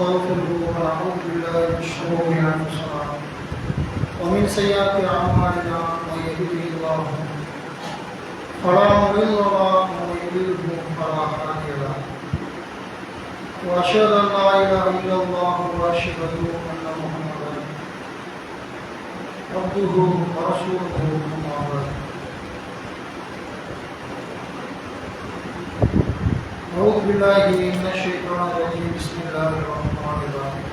ونستغفره ونعوذ بالله من شرور أنفسنا ومن سيئات أعمالنا من يهده الله فلا مضل له ومن يضلل فلا هادي له وأشهد أن لا إله إلا الله وأشهد أن محمدا عبده ورسوله أما بعد أعوذ بالله من الشيطان الرجيم بسم الله الرحمن الرحيم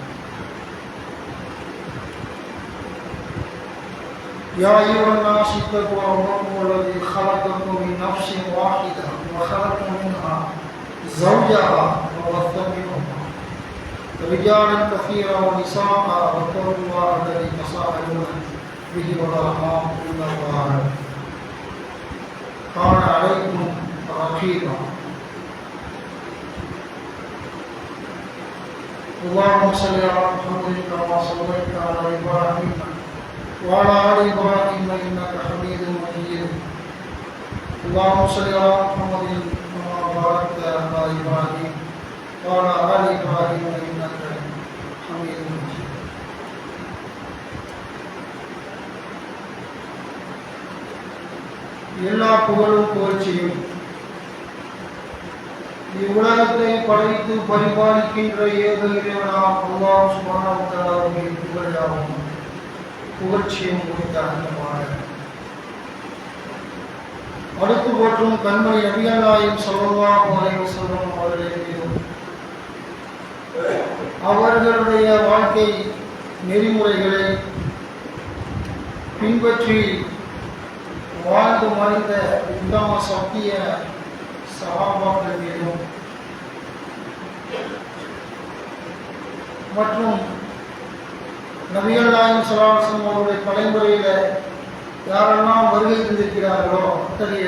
يا أيها الناس اتقوا ربكم الذي خلقكم من نفس واحدة وخلق منها زوجها وبث منهما رجالا كثيرا ونساء واتقوا الله الذي تساءلون به والأرحام إن الله كان عليكم رقيبا اللهم صل على محمد كما صليت على إبراهيم وعلى آل إبراهيم إنك حميد مجيد اللهم صل على محمد كما باركت على إبراهيم وعلى آل إبراهيم إنك حميد مجيد எல்லா புகழும் புகழ்ச்சியும் இவ்வுலகத்தை படைத்து பரிபாலிக்கின்ற ஏக இறைவனாம் அல்லாஹ் சுப்ஹானஹு வ தஆலாவுடைய புகழாகும் புகழ்ச்சியும் உரித்தானமான அடுத்து போற்றும் கண்மணி நபிகள் நாயகம் ஸல்லல்லாஹு அலைஹி வஸல்லம் அவர்களின் மீதும் அவர்களுடைய வாழ்க்கை நெறிமுறைகளை பின்பற்றி வாழ்ந்து மறைந்த உத்தம சத்திய சஹாபாக்கள் மீதும் மற்றும் நபிகள் நாயகம் ஸல்லல்லாஹு அலைஹி வஸல்லம் அவருடைய தலைமுறையில் யாரெல்லாம் வருகை தந்திருக்கிறார்களோ அத்தகைய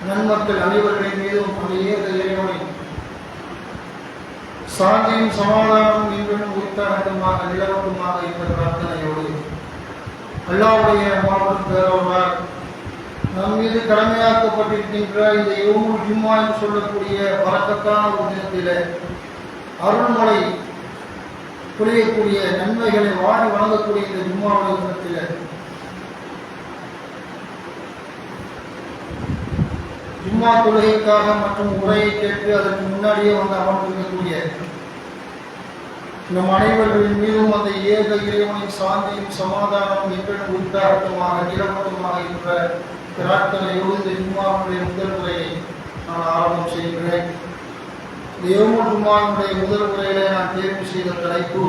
நன்மக்கள் அனைவர்களின் மீதும் அந்த ஏக இறைவனின் சாந்தியும் சமாதானம் இன்றும் உரித்தானதுமாக நிலவட்டுமாக என்ற பிரார்த்தனையோடு அல்லாஹ்வுடைய மாபெரும் பேரவரால் நம் மீது கடமையாக்கப்பட்டிருக்கின்ற இந்த யௌமுல் ஜும்ஆ என்று சொல்லக்கூடிய பரக்கத்தான ஒரு தினத்திலே அருள்மழை பொழியக்கூடிய நன்மைகளை வாரி வழங்கக்கூடிய இந்த ஜும்ஆவுடைய தினத்திலே ஜும்ஆ தொழுகைக்காக மற்றும் உரையை கேட்டு அதற்கு முன்னாடியே வந்து அமர்ந்திருக்கக்கூடிய நம் அனைவர்களின் மீதும் அந்த ஏக இறைவனின் சாந்தியும் சமாதானம் என்றும் உண்டாகட்டுமாக நிலவட்டுமாக என்ற பிரார்த்தனையோடு இந்த ஜும்ஆவுடைய முதல் உரையை நான் ஆரம்பம் செய்கிறேன். இந்த யௌமுல் ஜும்ஆவுடைய முதல் உரையிலே நான் தேர்வு செய்த தலைப்பு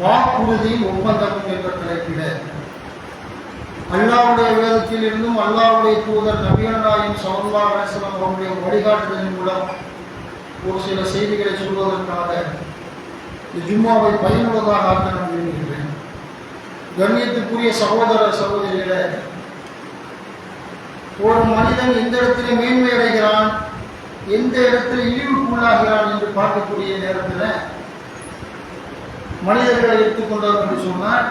வாக்குறுதியும் ஒப்பந்தமும் என்ற தலைப்பிலே அல்லாஹ்வுடைய வேதத்தில் இருந்தும் அல்லாஹ்வுடைய தூதர் நபிகள் நாயகம் ஸல்லல்லாஹு அலைஹி வஸல்லம் அவருடைய வழிகாட்டுதலின் மூலம் ஒரு சில செய்திகளை சொல்வதற்காக இந்த ஜும்ஆவை பயனுள்ளதாக ஆக்க நான் விரும்புகிறேன். கண்ணியத்துக்குரிய சகோதர சகோதரிகளே, ஒரு மனிதன் எந்த இடத்துல மேன்மை அடைகிறான், எந்த இடத்துல இழிவுக்குள்ளாகிறான் என்று பார்க்கக்கூடிய நேரத்தில் மனிதர்களை எடுத்துக்கொண்டோம் என்று சொன்னால்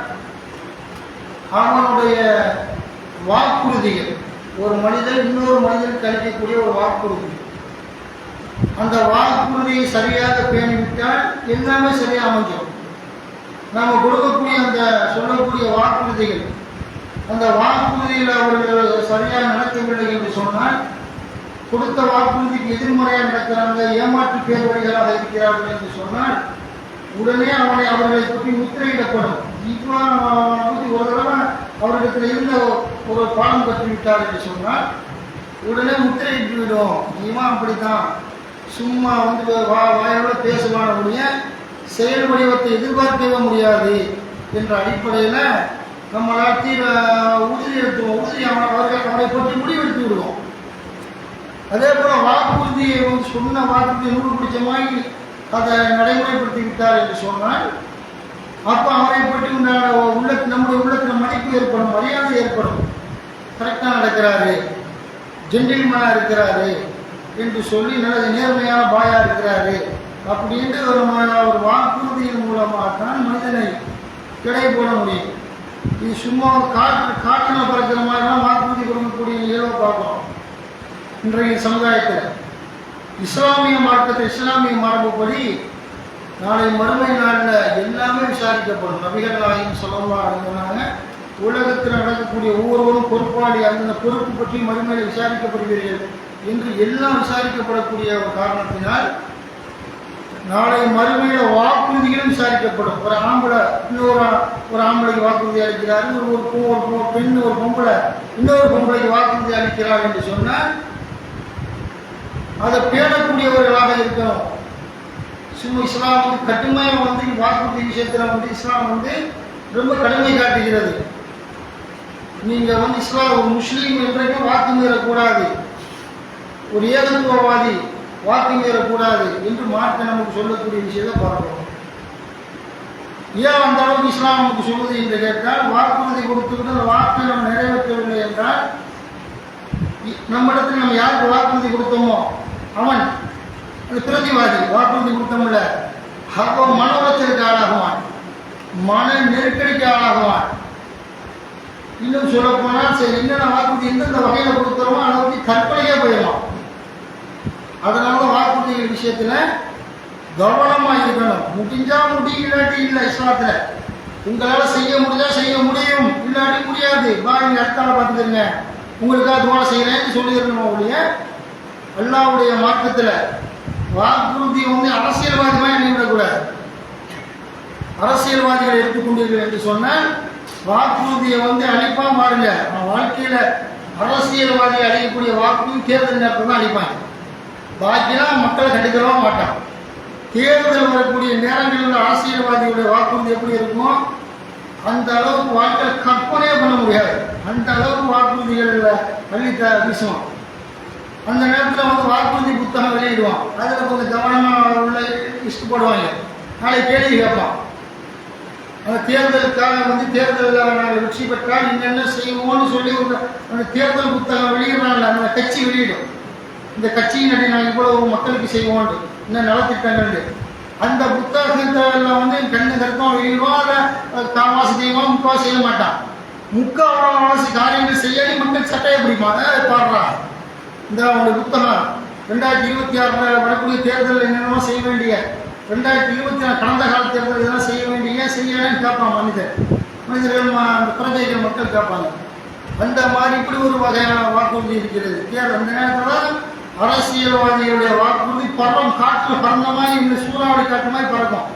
அவனுடைய வாக்குறுதிகள், ஒரு மனிதன் இன்னொரு மனிதனுக்கு அளிக்கக்கூடிய ஒரு வாக்குறுதி, அந்த வாக்குறுதியை சரியாக பேணிவிட்டால் எல்லாமே சரியாக அமைஞ்சிடும். நாம் கொடுக்கக்கூடிய அந்த சொல்லக்கூடிய வாக்குறுதிகள், அந்த வாக்குறுதியில் அவர்கள் சரியாக நடக்கவில்லை என்று சொன்னால் கொடுத்த வாக்குறுதிக்கு எதிர்மறையாக நடக்கிறாங்க, ஏமாற்று பேர் வழிகளாக இருக்கிறார்கள் என்று சொன்னால் உடனே அவர்களை பற்றி முத்திரையிடப்படும். இப்போ ஒரு தடவை அவரிடத்தில் இருந்த ஒரு பாடம் கற்றுவிட்டார் என்று சொன்னால் உடனே முத்திரையிட்டு விடும். இவன் அப்படித்தான் சும்மா வந்து வாயோட பேசுவான உடைய செயல் வடிவத்தை எதிர்பார்க்கவே முடியாது என்ற அடிப்படையில் நம்மளால் உறுதி எடுத்துவோம். அவரை பற்றி முடிவெடுத்து விடுவோம். அதே போல் வாக்குறுதியை சொன்ன வாக்குறுதியை நூறு பிடிச்ச மாதிரி அதை நடைமுறைப்படுத்தி விட்டார் என்று சொன்னால் அப்போ அவரை பற்றி நம்முடைய உள்ளத்தில் மதிப்பு ஏற்படும், மரியாதை ஏற்படும். கரெக்டாக நடக்கிறாரு, ஜென்டில்மேனாக இருக்கிறாரு என்று சொல்லி நல்லது நேர்மையான பாயா இருக்கிறாரு அப்படின்ட்டு ஒரு வாக்குறுதியின் மூலமாக தான் மனிதனை கிடை போட முடியும். இது சும்மா காற்றின பறக்கிற மாதிரிலாம் வாக்குறுதி கொடுக்கக்கூடிய நிகழ்வை பார்க்கணும். இன்றைய சமுதாயத்தில் இஸ்லாமிய மார்க்கத்தை இஸ்லாமிய மரபுப்படி நாளை மறுமை நாளில் எல்லாமே விசாரிக்கப்படும். நபிகள் நாயகம் ஸல்லல்லாஹு அலைஹி வஸல்லம் உலகத்தில் நடக்கக்கூடிய ஒவ்வொருவரும் பொறுப்பாளி, அந்த பொறுப்பு பற்றி மறுமையில் விசாரிக்கப்படுவீர்கள் என்று எல்லாம் விசாரிக்கப்படக்கூடிய ஒரு காரணத்தினால் நாளை மறுமையில் வாக்குறுதிகளும் விசாரிக்கப்படும். ஒரு ஆம்பளை ஒரு ஆம்பளைக்கு வாக்குறுதி அளிக்கிறார், ஒரு பெண் ஒரு பொம்பளை இன்னொரு பொம்பளைக்கு வாக்குறுதி அளிக்கிறார் என்று சொன்னால் அதை பேணக்கூடியவர்களாக இருக்கணும். இஸ்லாம் வந்து கடுமையாக வந்து வாக்குறுதி விஷயத்தில் வந்து இஸ்லாம் வந்து ரொம்ப கடுமை காட்டுகிறது. நீங்கள் வந்து இஸ்லாம் ஒரு முஸ்லீம் என்றைக்கும் வாக்கு மீறக்கூடாது, ஒரு ஏகத்துவவாதி வாக்கு மீறக்கூடாது என்று மார்க்க நமக்கு சொல்லக்கூடிய விஷயத்தை பார்க்கிறோம். ஏன் அந்த அளவுக்கு இஸ்லாம் நமக்கு சொல்லுது என்று கேட்டால், வாக்குறுதி கொடுத்துக்கிட்டு அந்த வாக்கை நம்ம நிறைவேற்றவில்லை என்றால் நம்ம இடத்துல நம்ம யாருக்கு வாக்குறுதி கொடுத்தோமோ அவன் அது பிரதிவாதி. வாக்குறுதி கொடுத்தோம்ல அப்போ மன உளைச்சலுக்கு ஆளாகுவான், மன நெருக்கடிக்கு ஆளாகுவான். இன்னும் சொல்ல போனால் சரி என்னென்ன வாக்குறுதி எந்தெந்த வகையில் கொடுக்குறோமோ அதை பற்றி கற்பனையே போயிடுவான். அதனால வாக்குறுதிகள் விஷயத்தில் கவனமாக இருக்கணும். முடிஞ்சா முடியலாட்டி இல்லை. இஸ்லாத்தில் உங்களால் செய்ய முடிஞ்சா செய்ய முடியும், இல்லாட்டி முடியாது. பாருங்க அடுத்தால பார்த்துக்கிறீங்க, உங்களுக்காக துவா செய்கிறேன்னு சொல்லியிருக்கணும். ஒழிய அல்லாஹ்வுடைய மார்க்கத்தில் வாக்குறுதி வந்து அரசியல்வாதிமாக நீவிடக்கூடாது. அரசியல்வாதிகளை எடுத்துக்கொண்டீர்கள் என்று சொன்னால் வாக்குறுதியை வந்து அளிப்பாக மாறுங்க. வாழ்க்கையில் அரசியல்வாதியை அளிக்கக்கூடிய வாக்குறுதி தேர்தல் நேரத்தில் தான் அளிப்பாங்க. பாக்கியெல்லாம் மக்களை கண்டுக்கிறவா மாட்டான். தேர்தல் வரக்கூடிய நேரங்களில் அரசியல்வாதிகளுடைய வாக்குறுதி எப்படி இருக்குமோ அந்த அளவுக்கு வாழ்க்கையில் கற்பனையே பண்ண முடியாது. அந்த அளவுக்கு வாக்குறுதிகளில் அள்ளித்த வீசுவோம். அந்த நேரத்தில் வந்து வாக்குறுதி புத்தகம் வெளியிடுவான். அதில் கொஞ்சம் கவனமாக உள்ள லிஸ்ட் போடுவாங்க. நாளைக்கு கேள்வி கேட்பான். அந்த தேர்தலுக்காக வந்து தேர்தலில் நாங்கள் வெற்றி பெற்றால் என்னென்ன செய்வோம்னு சொல்லி அந்த தேர்தல் புத்தகம் வெளியிடுறாங்கல்ல, அந்த கட்சி வெளியிடும். இந்த கட்சியின் அடி நாங்கள் இவ்வளவு மக்களுக்கு செய்வோம், இன்னும் நலத்திட்டங்கள் அந்த புத்தகத்தில் வந்து கண்ணு கருத்தம் வெளியிடுவோம். அதை காவாசி செய்வோம், முக்காவாசி செய்ய மாட்டான். முக்காவாசி காரியங்கள் செய்யாடி மக்கள் சட்டையை பிடிப்பாங்க. பாடுறான் இந்த அவங்க புத்தகம் 2026 வரக்கூடிய தேர்தலில் என்னென்னமோ செய்ய வேண்டிய 2024 கடந்த கால தேர்தல் இதெல்லாம் செய்ய வேண்டிய செய்யலன்னு கேட்பான் மனிதர்கள் அந்த பிரஜைகள் மக்கள் கேட்பாங்க. அந்த மாதிரி இப்படி ஒரு வகையான வாக்குறுதி இருக்கிறது. அந்த நேரத்தில் அரசியல்வாதிகளுடைய வாக்குறுதி பறக்கும், காற்றில் பறந்த மாதிரி இந்த சூறாவளி காற்று மாதிரி பறக்கும்.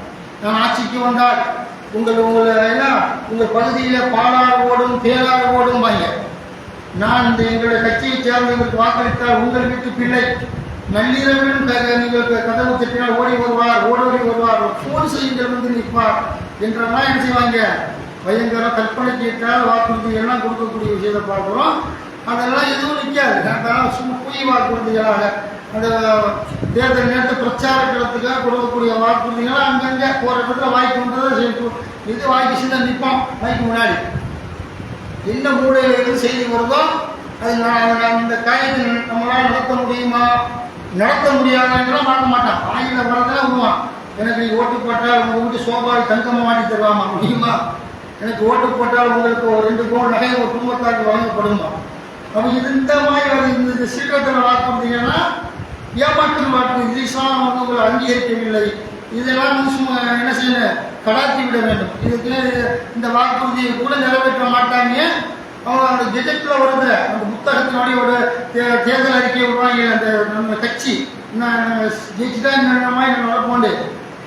நான் ஆட்சிக்கு வந்தால் உங்கள் பகுதியில் பாலாறு ஓடும் தேலாறு ஓடும் வாங்க. நான் இந்த எங்களுடைய கட்சியை சேர்ந்தவர்களுக்கு வாக்களித்தால் உங்கள் வீட்டு பிள்ளை நள்ளிரவிலும் நீங்கள் கதவு தட்டினால் ஓடி வருவார், ஃபோன் செய்யுங்கள் வந்து நிற்பார் என்றெல்லாம் என்ன செய்வாங்க. பயங்கர கற்பனைக்கு ஏற்றால் வாக்குறுதிகள்லாம் கொடுக்கக்கூடிய விஷயத்தை பார்க்குறோம். அதெல்லாம் எதுவும் நிற்காது. அதெல்லாம் சும்மா பொய் வாக்குறுதிகளாக அந்த தேர்தல் நேரத்தை பிரச்சார களத்துக்காக கொடுக்கக்கூடிய வாக்குறுதிகளாக அங்கங்கே போகிற இடத்துல வாய்க்கு வந்ததை இது வாய்க்கு சின்ன நிற்போம். வாய்க்கு முன்னாடி என்ன மூலையில் எது செய்தி வருதோ அது இந்த காரியத்தை நம்மளால் நடத்த முடியுமா நடத்த முடியாதுன்றா வாங்க மாட்டான். வாங்கில வரதான் விடுவான். எனக்கு நீ ஓட்டு போட்டால் உங்கள் வீட்டு சோபாவை தங்கமாக மாட்டி தருவாமா முடியுமா, எனக்கு ஓட்டு போட்டால் உங்களுக்கு ஒரு 2 பவுன் நகை ஒரு குடும்பத்தாருக்கு வழங்கப்படுமா. அப்போ இந்த மாதிரி இந்த சீக்கிரத்தில் வாக்குறுதிங்கன்னா ஏமாற்று வாக்குறுதி. இஸ்லாம் வந்து உங்களை அங்கீகரிக்கவில்லை. இதெல்லாம் வந்து சும்மா என்ன செய்யணும், கடாத்தி விட வேண்டும். இதுக்கு இந்த வாக்குறுதியை கூட நிறைவேற்ற மாட்டாங்க. அவங்க அந்த கெஜெட்டில் வருது, அந்த புத்தகத்தினுடைய ஒரு தேர்தல் அறிக்கையை விடுவாங்க. அந்த நம்ம கட்சி ஜெயிச்சுட்டா இந்த மாதிரி நடப்போண்டு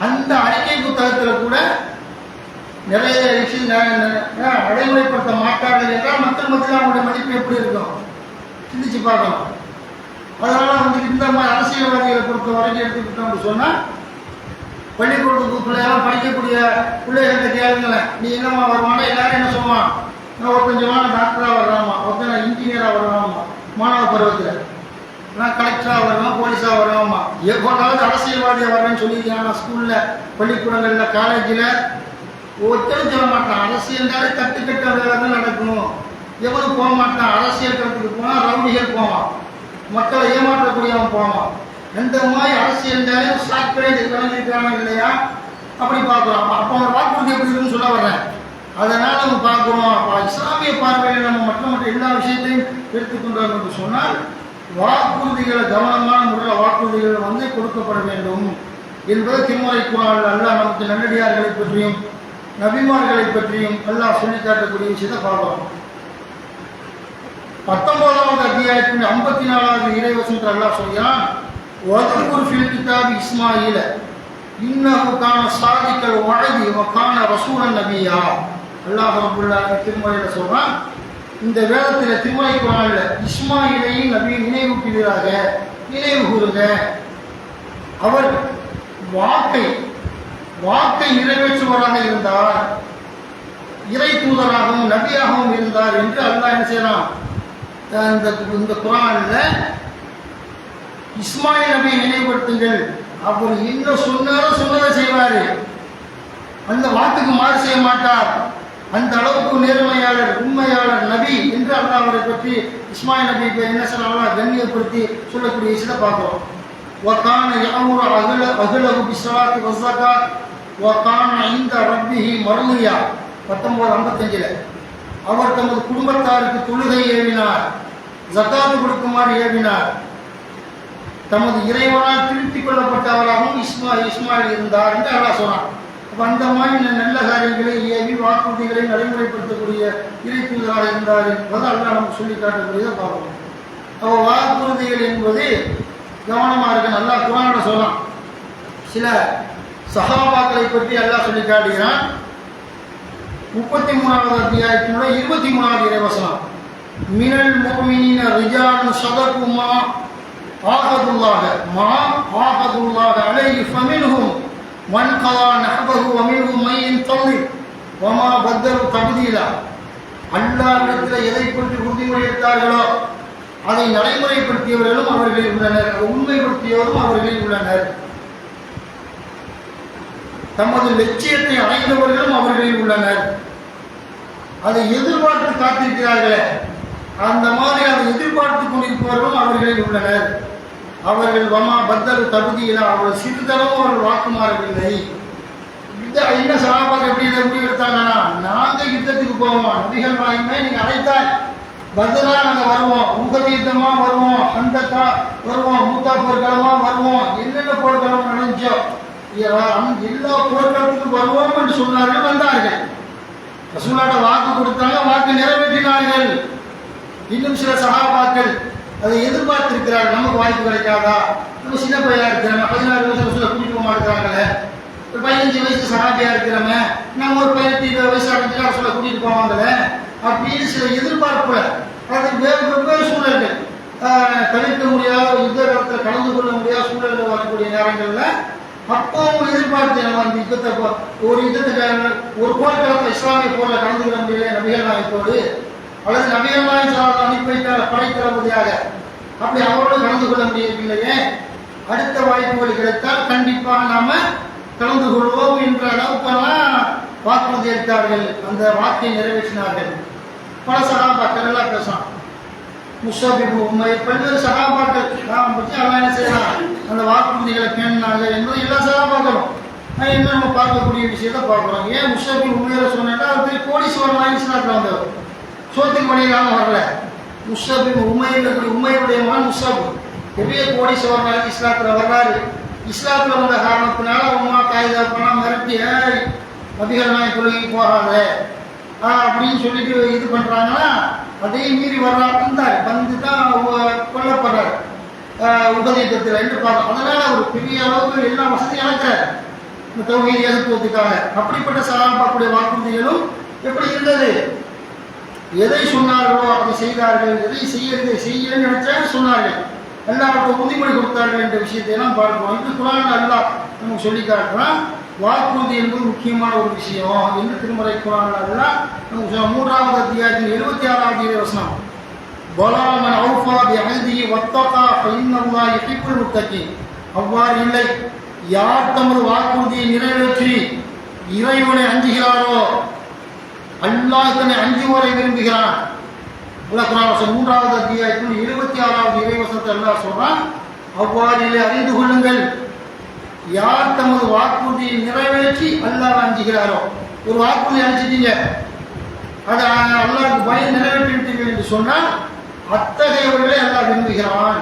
அந்த அறிக்கை புத்தகத்தில் கூட நிறைய விஷயம் நடைமுறைப்படுத்த மாட்டார்கள் என்றால் மக்கள் மத்தியில் அவங்களுடைய மதிப்பு எப்படி இருக்கும் சிந்திச்சு பார்க்கலாம். அதனால் வந்து இந்த மாதிரி அரசியல்வாதிகளை பொறுத்த வரைக்கும் எடுத்துக்கிட்டோம்னு சொன்னால் பள்ளிக்கூடத்துக்கு பிள்ளைகளாம் படிக்கக்கூடிய பிள்ளைகள்கிட்ட கேளுங்களேன், நீ என்னம்மா வருவானா, எல்லாரும் என்ன சொல்லுவான், நான் ஒரு கொஞ்சமான டாக்டராக வர்றாமா, ஒருத்தர் இன்ஜினியராக வருவாமா, மாணவ பருவத்தில் நான் கலெக்டராக வருவேன், போலீஸாக வருவாமா, எப்போதாவது அரசியல்வாதியாக வரேன்னு சொல்லியிருக்காங்க. ஸ்கூலில் பள்ளிக்கூடங்களில் காலேஜில் ஒருத்தரும் சொல்ல மாட்டான். அரசியல்னாலே தட்டுக்கட்ட வேலை தான் நடக்கணும். எவனும் போக மாட்டான். அரசியல் களத்துக்கு போனால் ரவுடிகள் போவான், மக்களை ஏமாற்றக்கூடியவன் போவான். இந்த மாதிரி அரசியல்னாலே சாக்கடை விளங்கியிருக்கானா இல்லையா அப்படி பார்க்குறோம். அப்போ அவங்க வாக்குறுதி எப்படி இருக்குன்னு சொல்ல வர்றேன். அதனால் நம்ம பார்க்குறோம். அப்போ இஸ்லாமிய பார்வையில் நம்ம மற்ற எல்லா விஷயத்தையும் எடுத்துக்கொண்டோம் என்று சொன்னால் வாக்குறுதிகளை கவனமான முறையில் வாக்குறுதிகள் வந்து கொடுக்கப்பட வேண்டும். என்பது திருமறை குர்ஆனில் அல்லாஹ் நமக்கு நல்லடியார்களை பற்றியும் நபிமார்களை பற்றியும் அல்லாஹ் சொல்லி காட்டக்கூடிய விஷயத்தை பார்க்கலாம். 19வது அத்தியாயத்தின் 54வது இறைவசனத்தில் அல்லாஹ் சொல்கிறான், வத்குர் ஃபில் கிதாபி இஸ்மாஈல இன்னஹு கான சாதிக்கல் வஅதி வ கான ரசூலன் நபியா. அல்லாஹ் ரப்பல் ஆலமீன் திருமறையில் சொல்றான், இந்த வேதத்தில் திருமறை குர்ஆனில் இஸ்மாயிலையும் நபியை நினைவூட்டுவீராக, நினைவு கூறுங்க. அவர் வாக்கை நிறைவேற்றுவராக இருந்தார், இறை தூதராகவும் நபியாகவும் இருந்தார் என்று அல்லாஹ் என்ன செய்யலாம். இந்த குர்ஆனில் இஸ்மாயில் நபியை நினைவுபடுத்துங்கள், அவர் என்ன சொன்னாரோ சொன்னதை செய்வார், அந்த வாக்குக்கு மாறு செய்ய மாட்டார், அந்த அளவுக்கு நேர்மையாளர் உண்மையாளர் நபி என்று அல்லாஹ் அவரை பற்றி இஸ்மாயில் நபி என்ன சொல்லலாம் கண்ணியப்படுத்தி சொல்லக்கூடிய விஷயத்தை பார்க்கிறோம். وَكَانَ يَأْمُرُ أَهْلَهُ بِالصَّلَاةِ وَالزَّكَاةِ وَكَانَ عِندَ رَبِّهِ مَرْضِيًّا. 1955 அவர் தமது குடும்பத்தாருக்கு தொழுகை ஏவினார், ஜகாத் கொடுக்குமாறு ஏவினார், தமது இறைவனால் திருப்பிக் கொள்ளப்பட்டவராகவும் இஸ்மாயில் இருந்தார் என்று அல்லாஹ் சொன்னார். அப்போ அந்த மாதிரி நல்ல காரியங்களை ஏவி வாக்குறுதிகளை நடைமுறைப்படுத்தக்கூடிய இறை தூதராக இருந்தார் என்பது அல்லாஹ் நமக்கு சொல்லி காட்டக்கூடியதை பார்க்கணும். அப்போ வாக்குறுதிகள் என்பது கவனமாக இருக்கு. நல்லா குர்ஆனில் சொல்லலாம். சில சஹாபாக்களை பற்றி அல்லாஹ் சொல்லி காட்டுகிறான். 33வது அத்தியாயத்தினுடைய 23வது இறைவசனம், மினல் முஃமினீன ரிஜாலுன் ஸதகு மா ஆஹதுல்லாஹ அலைஹி ஃபமின்ஹும் மன் கலா நஹபஹு வ மின்ஹும் மன் யன்தலிர் வ மா பத்தலு தப்தீலா. அல்லாஹ்விடத்தில் எதை பற்றி உறுதிமொழி எடுத்தார்களோ அதை நடைமுறைப்படுத்தியவர்களும் அவர்களில் உள்ளனர், உண்மைப்படுத்தியவரும் அவர்களில் உள்ளனர். தமது லட்சியத்தை அடைந்தவர்களும் அவர்களில் உள்ளனர். அதை எதிர்பார்த்து காத்திருக்கிறார்களே, அந்த மாதிரி அதை எதிர்பார்த்து கொண்டிருப்பவர்களும் அவர்களில் உள்ளனர். அவர்கள் வமா பத்தல் தகுதியிலா, அவர்கள் சிறிதளவும் அவர்கள் வாக்கு மாறவில்லை. என்ன சகாபாக்கள் எப்படி இதை முடிவு எடுத்தாங்கன்னா, நாங்கள் யுத்தத்துக்கு போவோம், நபிகள் நாயகமே நீங்கள் அழைத்தால் பத்ரா நாங்கள் வருவோம், உகது யுத்தமாக வருவோம், ஹந்தக்கா வருவோம், மூத்தா போர்க்களமாக வருவோம், என்னென்ன போர்க்களம் நடந்துச்சோ எல்லா போர்க்களத்துக்கும் வருவோம் என்று சொன்னார்கள். வந்தார்கள், ரசூலுல்லாஹ் வாக்கு கொடுத்தாங்க, வாக்கு நிறைவேற்றினார்கள். இன்னும் சில சஹாபாக்கள் அதை எதிர்பார்த்திருக்கிறார்கள், நமக்கு வாய்ப்பு கிடைக்காதா, நம்ம சின்ன பையனா இருக்கிறோம், 16 வயசு ரசூலை கூட்டிட்டு போக மாட்டேங்கிறாங்களே, ஒரு 15 வயசு சஹாபியா இருக்கிறோமே, நம்ம ஒரு 18 வயசு அடைஞ்சா ரசூலை கூட்டிட்டு போவாங்களே அப்படின்னு சில எதிர்பார்ப்பு. அது வெவ்வேறு சூழல்கள், தவிர்க்க முடியாத யுத்த காலத்தில் கலந்து கொள்ள முடியாத சூழல்கள் வரக்கூடிய நேரங்களில் அப்போ அவங்க எதிர்பார்த்து நம்ம அந்த யுத்தத்தை ஒரு யுத்தத்துக்கு ஒரு போர்க்களத்தில் இஸ்லாமிய போரில் கலந்து கொள்ள முடியல நபிகள் நாயகத்தோடு, அல்லது நபிகள் நாயகம் அனுப்பி வைத்த படைத்தளபதியாக அப்படி அவரோடு கலந்து கொள்ள முடியவில்லையே, அடுத்த வாய்ப்புகள் கிடைத்தால் கண்டிப்பாக நாம கலந்து கொள்வோம் என்ற அளவுக்கெல்லாம் வாக்குறுதி அளித்தார்கள். அந்த வாக்கை நிறைவேற்றினார்கள். பல சகாபாக்கள் எல்லாம் பேசலாம், முஸ்அப் இப்னு உமைர், பல்வேறு சகாபாக்கள் பற்றி எல்லாம் என்ன செய்யலாம், அந்த வாக்குறுதிகளை பேணினாங்க என்பது எல்லா சகாபாக்களும் என்ன நம்ம பார்க்கக்கூடிய விஷயத்தை பார்க்குறோம். ஏன் முஸ்அப் இப்னு உமைரை சொன்னா, அவர் கோடீஸ்வரன் இஸ்லாத்தில் வந்தவர், சோத்தின் மணியெல்லாம் வரல. முஸ்அப் இப்னு உமைருடைய மகன் முஸ்அப் பெரிய கோடீஸ்வரன் இஸ்லாத்தில் வர்றாரு. இஸ்லாத்தில் வந்த காரணத்தினால உமா காய்தா பண்ணால் மிரட்டி நபிகள் நாயகம் தொழுகைக்கு போகாத அப்படின்னு சொல்லிட்டு இது பண்ணுறாங்கன்னா, அதையும் மீறி வந்தார், வந்து தான் கொல்லப்படுறார் உபதேசத்தில் என்று பார்க்கலாம். அதனால் ஒரு பெரிய அளவுக்கு எல்லா வசதியும் இழக்கிறார் இந்த தௌஹீத் ஏகத்துவத்துக்காக. அப்படிப்பட்ட சஹாபாக்களுடைய வாக்குறுதிகளும் எப்படி இருந்தது, எதை சொன்னார்களோ அதை செய்தார்கள், எதை செய்யன்னு நினைச்சா சொன்னார்கள், எல்லாருக்கும் உறுதிமொழி கொடுத்தார்கள் என்ற விஷயத்தை எல்லாம் பார்க்கிறோம். இது குர்ஆன் அல்லாஹ் நமக்கு சொல்லி காட்டுறான். வாக்குறுதி என்பது முக்கியமான ஒரு விஷயம் என்று திருமறை குர்ஆன் அல்லாஹ் நமக்கு 3வது அத்தியாயத்தின் 76வது வசனம், பலா மன் அவ்ஃபா பிஅஹதிஹி வத்தகா ஃபஇன்னல்லாஹ யுஹிப்புல் முத்தகீன். அவ்வாறு இல்லை, யார் தமது வாக்குறுதியை நிறைவேற்றி இறைவனை அஞ்சுகிறாரோ அல்லாஹ் தன்னை அஞ்சுவோரை விரும்புகிறான். அல்லாஹ் குர்ஆன் 3வது அத்தியாயத்தின் 76வது இறைவசனத்தை அல்லாஹ் சொல்றான், அவ்வாறு அறிந்து கொள்ளுங்கள், யார் தமது வாக்குறுதியை நிறைவேற்றி அல்லாஹ் அஞ்சுகிறாரோ. ஒரு வாக்குறுதி அனுப்பிச்சிட்டீங்க, அதை அல்லாஹ்வுக்கு பயம் நிறைவேற்றிட்டீர்கள் என்று சொன்னால் அத்தகையவர்களை அல்லாஹ் விரும்புகிறான்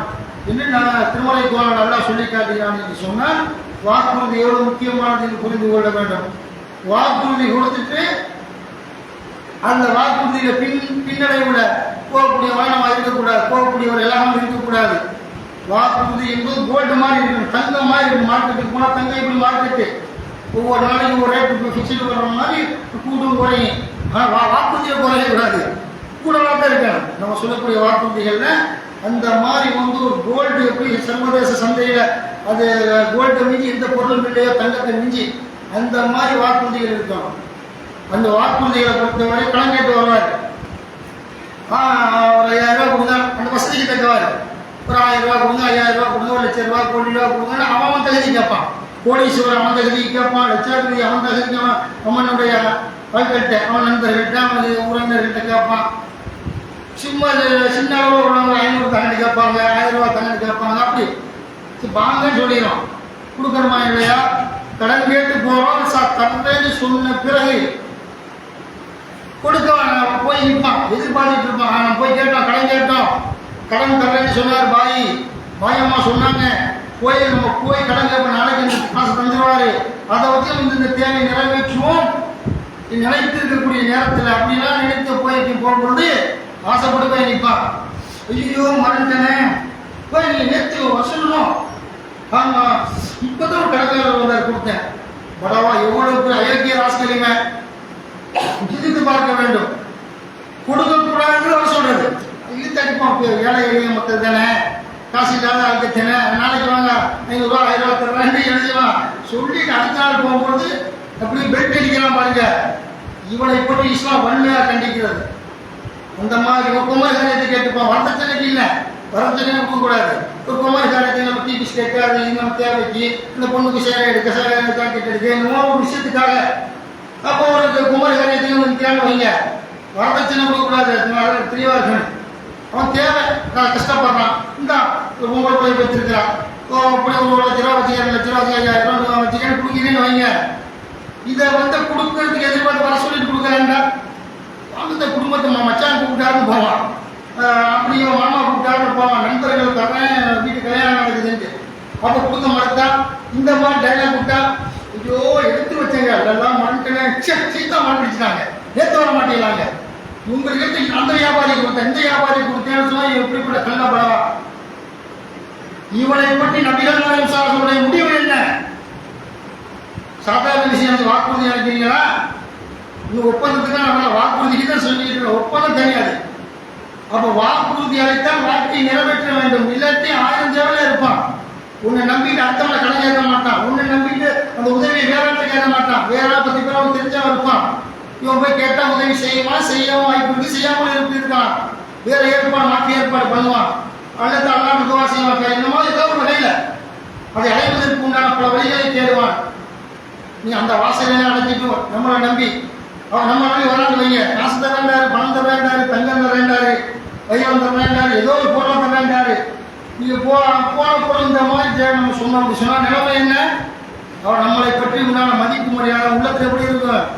என்று திருமலை குர்ஆன் அல்லாஹ் சொல்லி காட்டுகிறான் என்று சொன்னால் வாக்குறுதி எவ்வளவு முக்கியமானது என்று புரிந்து கொள்ள வேண்டும். வாக்குறுதி கொடுத்துட்டு அந்த வாக்குறுதியில பின்னடைவுல போகக்கூடிய வாகனமாக இருக்கக்கூடாது, போகக்கூடியவர் எல்லாமே இருக்கக்கூடாது. வாக்குறுதி என்பது கோல்டு மாதிரி இருக்கும், தங்கம் மாதிரி இருக்கும். மார்க்கெட்டுக்கு போனால் தங்கம் இப்படி மார்க்கெட்டு ஒவ்வொரு நாளைக்கு ஒரு ரேட்டு ஃபிக்ஸ்டு வர்ற மாதிரி கூட்டும் குறையும். ஆனால் வாக்குறுதியை குறையக்கூடாது, கூடலாம் தான் இருக்கணும். நம்ம சொல்லக்கூடிய வாக்குறுதிகள்ல அந்த மாதிரி ஒரு கோல்டு எப்படி சர்வதேச சந்தையில் அது கோல்டை மிஞ்சி எந்த பொருளும் இல்லையோ தங்கத்தை மிஞ்சி அந்த மாதிரி வாக்குறுதிகள் இருக்கணும். அந்த வாக்குறுதிகளை பொறுத்தவரை கடன் கேட்டு வருவார். ஒரு 5000 ரூபா கொடுங்க, அந்த வசதிக்கு தக்கவார். ஒரு 1000 ரூபா கொடுங்க, 5000 ரூபா கொடுங்க, 1,00,000 ரூபா, 1 கோடி ரூபா கொடுங்க. அவன் தகுதி கேட்பான். கோடீஸ்வரன் அவன் தகுதி கேட்பான், லட்சாதிபதி அவன் தகுதி அவனுடைய வாழ்க்கைகிட்ட, அவன் நண்பர்கள்ட்ட, அவனுடைய உறவினர்கள்ட்ட கேட்பான். சும்மா சின்ன அளவில் உள்ளவங்க 500 தங்கடி கேட்பாங்க, 1000 ரூபா தங்கடி கேட்பாங்க. அப்படி வாங்கன்னு சொல்லிடும். கொடுக்கணுமா இல்லையா? கடன் கேட்டு போகிறோம், தரேன்னு சொன்ன பிறகு கொடுக்க போய் நிற்பான், எதிர்பார்த்துட்டு இருப்பான். நான் போய் கேட்டோம், கடன் கேட்டோம், கடன் தரேன்னு சொன்னார் பாயம்மா சொன்னாங்க. நம்ம போய் கடன் கேட்போம், நாளைக்கு இந்த காசு தந்துடுவாரு, அதை வச்சு இந்த தேவை நிறைவேற்றுவோம் நினைத்து இருக்கக்கூடிய நேரத்தில் அப்படிலாம் நினைத்து போகும்பொழுது ஆசைப்பட்டு போய் நிற்பான். ஐயோ மறந்துட்டேனே, போய் நீ நேற்று வசூலும். ஆமாம், இப்போதான் ஒரு கடைக்காரர் வந்தார், கொடுத்தேன். படவா எவ்வளவு அயோக்கிய ராசிக்கலிங்க, சிந்தித்து பார்க்க வேண்டும். கொடுக்கக்கூடாதுன்னு அவர் சொல்றது இழுத்து அடிப்பான். ஏழை எளிய மக்கள் தானே, காசு இல்லாத ஆளுக்கத்தானே, நாளைக்கு வாங்க 500 ரூபா 1000 ரூபா தர்றேன் எழுதிவான் சொல்லிட்டு அடுத்த நாள் போகும்போது அப்படி பெல்ட் அடிக்கலாம் பாருங்க. இவனை பற்றி இஸ்லாம் வன்மையாக கண்டிக்கிறது. அந்த மாதிரி ஒரு குமாரி காரியத்தை கேட்டுப்பான். வரதட்சணைக்கு இல்லை, வரதட்சணை கொடுக்கக்கூடாது. ஒரு குமாரி காரியத்தை நம்ம டீ பிஸ்கெட்டு அது நம்ம தேவைக்கு இந்த பொண்ணுக்கு சேவை எடுக்க ஜாக்கெட் எடுக்க இன்னும் ஒரு விஷயத்துக்காக அப்போ ஒரு குமாரி காரியத்தையும் நிற்கிறாங்க வைங்க. வரதட்சணை கொடுக்கக்கூடாது, தெளிவாக இருக்கணும். அவன் தேவை கஷ்டப்படுறான், இந்த ஒரு பொங்கல் போய் வச்சிருக்கிறான், அப்படி 1,00,000 ரூபா வச்சு 2,00,000 ரூபா 5,000 ரூபா வச்சுக்கன்னு கொடுக்கிறேன்னு வைங்க. இதை கொடுக்கறதுக்கு எதிர்பார்த்து வர சொல்லிட்டு கொடுக்குறாங்க. அந்த குடும்பத்தை மச்சான் கூப்பிட்டாருன்னு போவான், அப்படியே மாமா கூப்பிட்டாருன்னு போவான், நண்பர்கள் தரேன் வீட்டு கல்யாணம் நடக்குதுன்ட்டு. அப்போ கொடுக்க மாட்டா இந்த மாதிரி டைலாக் கொடுத்தா ஐயோ எடுத்து வச்சேங்க அதெல்லாம் மறந்துட்டேன், சீத்தா மறந்துடுச்சுட்டாங்க, நேற்று வர மாட்டேங்கிறாங்க. உங்களுக்கு எடுத்து அந்த வியாபாரி கொடுத்தேன் இந்த வியாபாரி கொடுத்தேன்னு சொன்னா எப்படிப்பட்ட கல்லப்படவா. இவனை பற்றி நபிகள் நாயகம் ஸல்லல்லாஹு முடிவு என்ன? சாதாரண விஷயம் வாக்குறுதி நினைக்கிறீங்களா? இன்னும் ஒப்பந்தத்துக்கு நம்ம வாக்குறுதிக்கு தான் சொல்லிட்டு ஒப்பந்தம் தெரியாது. அப்போ வாக்குறுதி அளித்தால் வாக்கை நிறைவேற்ற வேண்டும், இல்லாட்டி 1000 சேவையில இருப்பான். உன்னை நம்பிட்டு அடுத்தவங்களை கடன் கேட்க மாட்டான், உன்னை நம்பிட்டு அந்த உதவியை வேற கேட்க மாட்டான், வேற 10 பேரும் தெரிஞ்சவன் இருப்பான். இவன் போய் கேட்டா உதவி செய்யவும் வாய்ப்பு இருக்கு, செய்யாமல் இருப்பான், வேற ஏற்பாடு மாற்றி ஏற்பாடு பண்ணுவான், அல்லது அல்லாஹ் துவா செய்வான். இந்த மாதிரி ஏதோ ஒரு வகையில அதை அடைவதற்கு உண்டான பல வழிகளை தேடுவான். நீ அந்த வாசலையே அடைச்சிட்டு நம்மளை நம்பி நம்ம நம்பி வரான்னு வைங்க. காசு தர வேண்டாரு, பணம் தர வேண்டாரு, தங்கம் தர வேண்டாரு, வைரம் தர வேண்டாரு, ஏதோ ஒரு பொருள் தர வேண்டாரு. நீங்க போன பொருள் இந்த மாதிரி நம்ம சொன்னோம் அப்படி சொன்னா நிலைமை என்ன? அவன் நம்மளை பற்றி உண்டான மதிப்பு முறையான உள்ளத்தை எப்படி இருக்கும்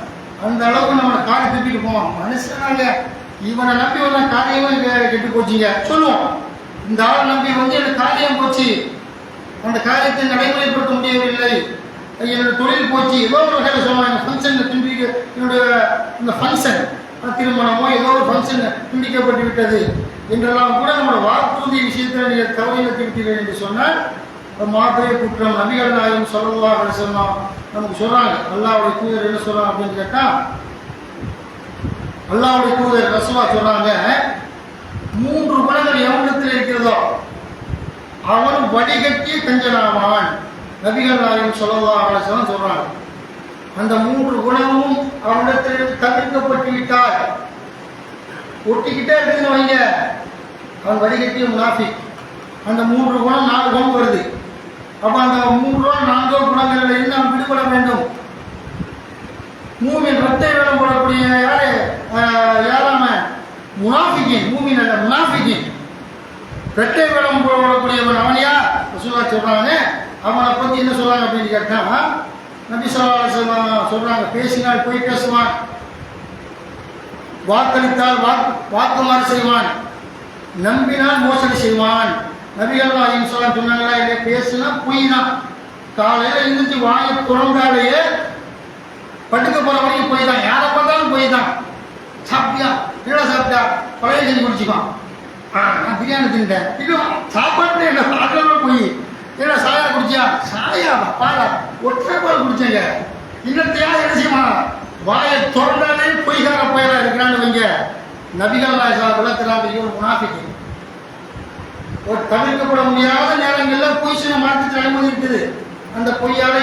அந்த அளவுக்கு நம்மளை காரி திருப்பிட்டு போவான். மனுஷனாங்க இவனை நம்பி வந்த காரியமும் கெட்டு போச்சுங்க சொல்லுவோம். இந்த ஆளை நம்பி எனக்கு காரியம் போச்சு, அந்த காரியத்தை நடைமுறைப்படுத்த முடியவில்லை, என்னோட தொழில் போச்சு, ஏதோ ஒரு வகையில் சொல்லுவாங்க. ஃபங்க்ஷன் என்னுடைய இந்த ஃபங்க்ஷன் திருமணமோ ஏதோ ஒரு ஃபங்க்ஷன் துண்டிக்கப்பட்டு விட்டது என்றெல்லாம் கூட நம்மளோட வாக்குறுதி விஷயத்தில் நீங்கள் தவறிழத்து விட்டீர்கள் என்று சொன்னால் மாத்திரை குற்றம். நபிகள் நாயகம் ஸல்லல்லாஹு அலைஹி வஸல்லம் நமக்கு சொல்றாங்க. அல்லாஹ்வுடைய தூதர் என்ன சொல்றாங்க அப்படின்னு கேட்டா, அல்லாஹ்வுடைய தூதர் ரசூலுல்லாஹ் சொல்றாங்க, 3 குணங்கள் எவனிடத்தில் இருக்கிறதோ அவன் வடிகட்டிய கஞ்சனாவான். நபிகள் நாயகம் ஸல்லல்லாஹு அலைஹி வஸல்லம் சொல்றாங்க. அந்த 3 குணமும் அவனிடத்தில் தவிர்க்கப்பட்டு விட்டால் ஒட்டிக்கிட்டே இருக்குன்னு வைங்க, அவன் வடிகட்டிய முனாஃபிக். அந்த 3 குணம் 4 குணம் வருது. அப்ப அந்த 3 4 குணங்களில் இருந்து அவன் விடுபட வேண்டும். மூமின் ரத்தை வேடம் போடக்கூடிய யாராம முனாஃபிகின், மூமின் அல்ல முனாஃபிகின், ரெட்டை வேடம் போடக்கூடியவன் அவனையா ரசூலுல்லாஹ் சொல்றாங்க. அவனை பத்தி என்ன சொல்றாங்க அப்படின்னு கேட்டா, நபி ஸல்லல்லாஹு அலைஹி வஸல்லம் சொல்றாங்க, பேசினால் போய் பேசுவான், வாக்களித்தால் வாக்குமாறு செய்வான், நம்பினால் மோசடி செய்வான். நபிகள் நாயகம் சொன்னாங்களா இல்லை, பேசுனா பொய் தான், காலையில் எழுந்திரிச்சு வாயை திறந்தாலேயே படுக்க போகிற வரைக்கும் போய் தான், யாரை பார்த்தாலும் போய் தான். சாப்பிட்டியா, கீழே சாப்பிட்டா, பழைய செஞ்சு குடிச்சிக்குவான். நான் பிரியாணி தின்ட்டேன், இல்லை சாப்பாட்டு என்ன அதெல்லாம் போய் இல்லை சாயா குடிச்சியா, சாயா பாலா ஒற்றை பால் குடிச்சேங்க. இன்னத்தையா என்ன செய்யுமா, வாயை திறந்தாலே பொய்கார பயிரா இருக்கிறான்னு வைங்க. நபிகள் நாயகம் விளக்குறாங்க, இவன் முனாஃபிக்கு. ஒரு தவிர்க்கப்பட முடியாத நேரங்களில் பொய் சொன்ன மாற்றத்தில் அனுமதி இருக்குது. அந்த பொய்யால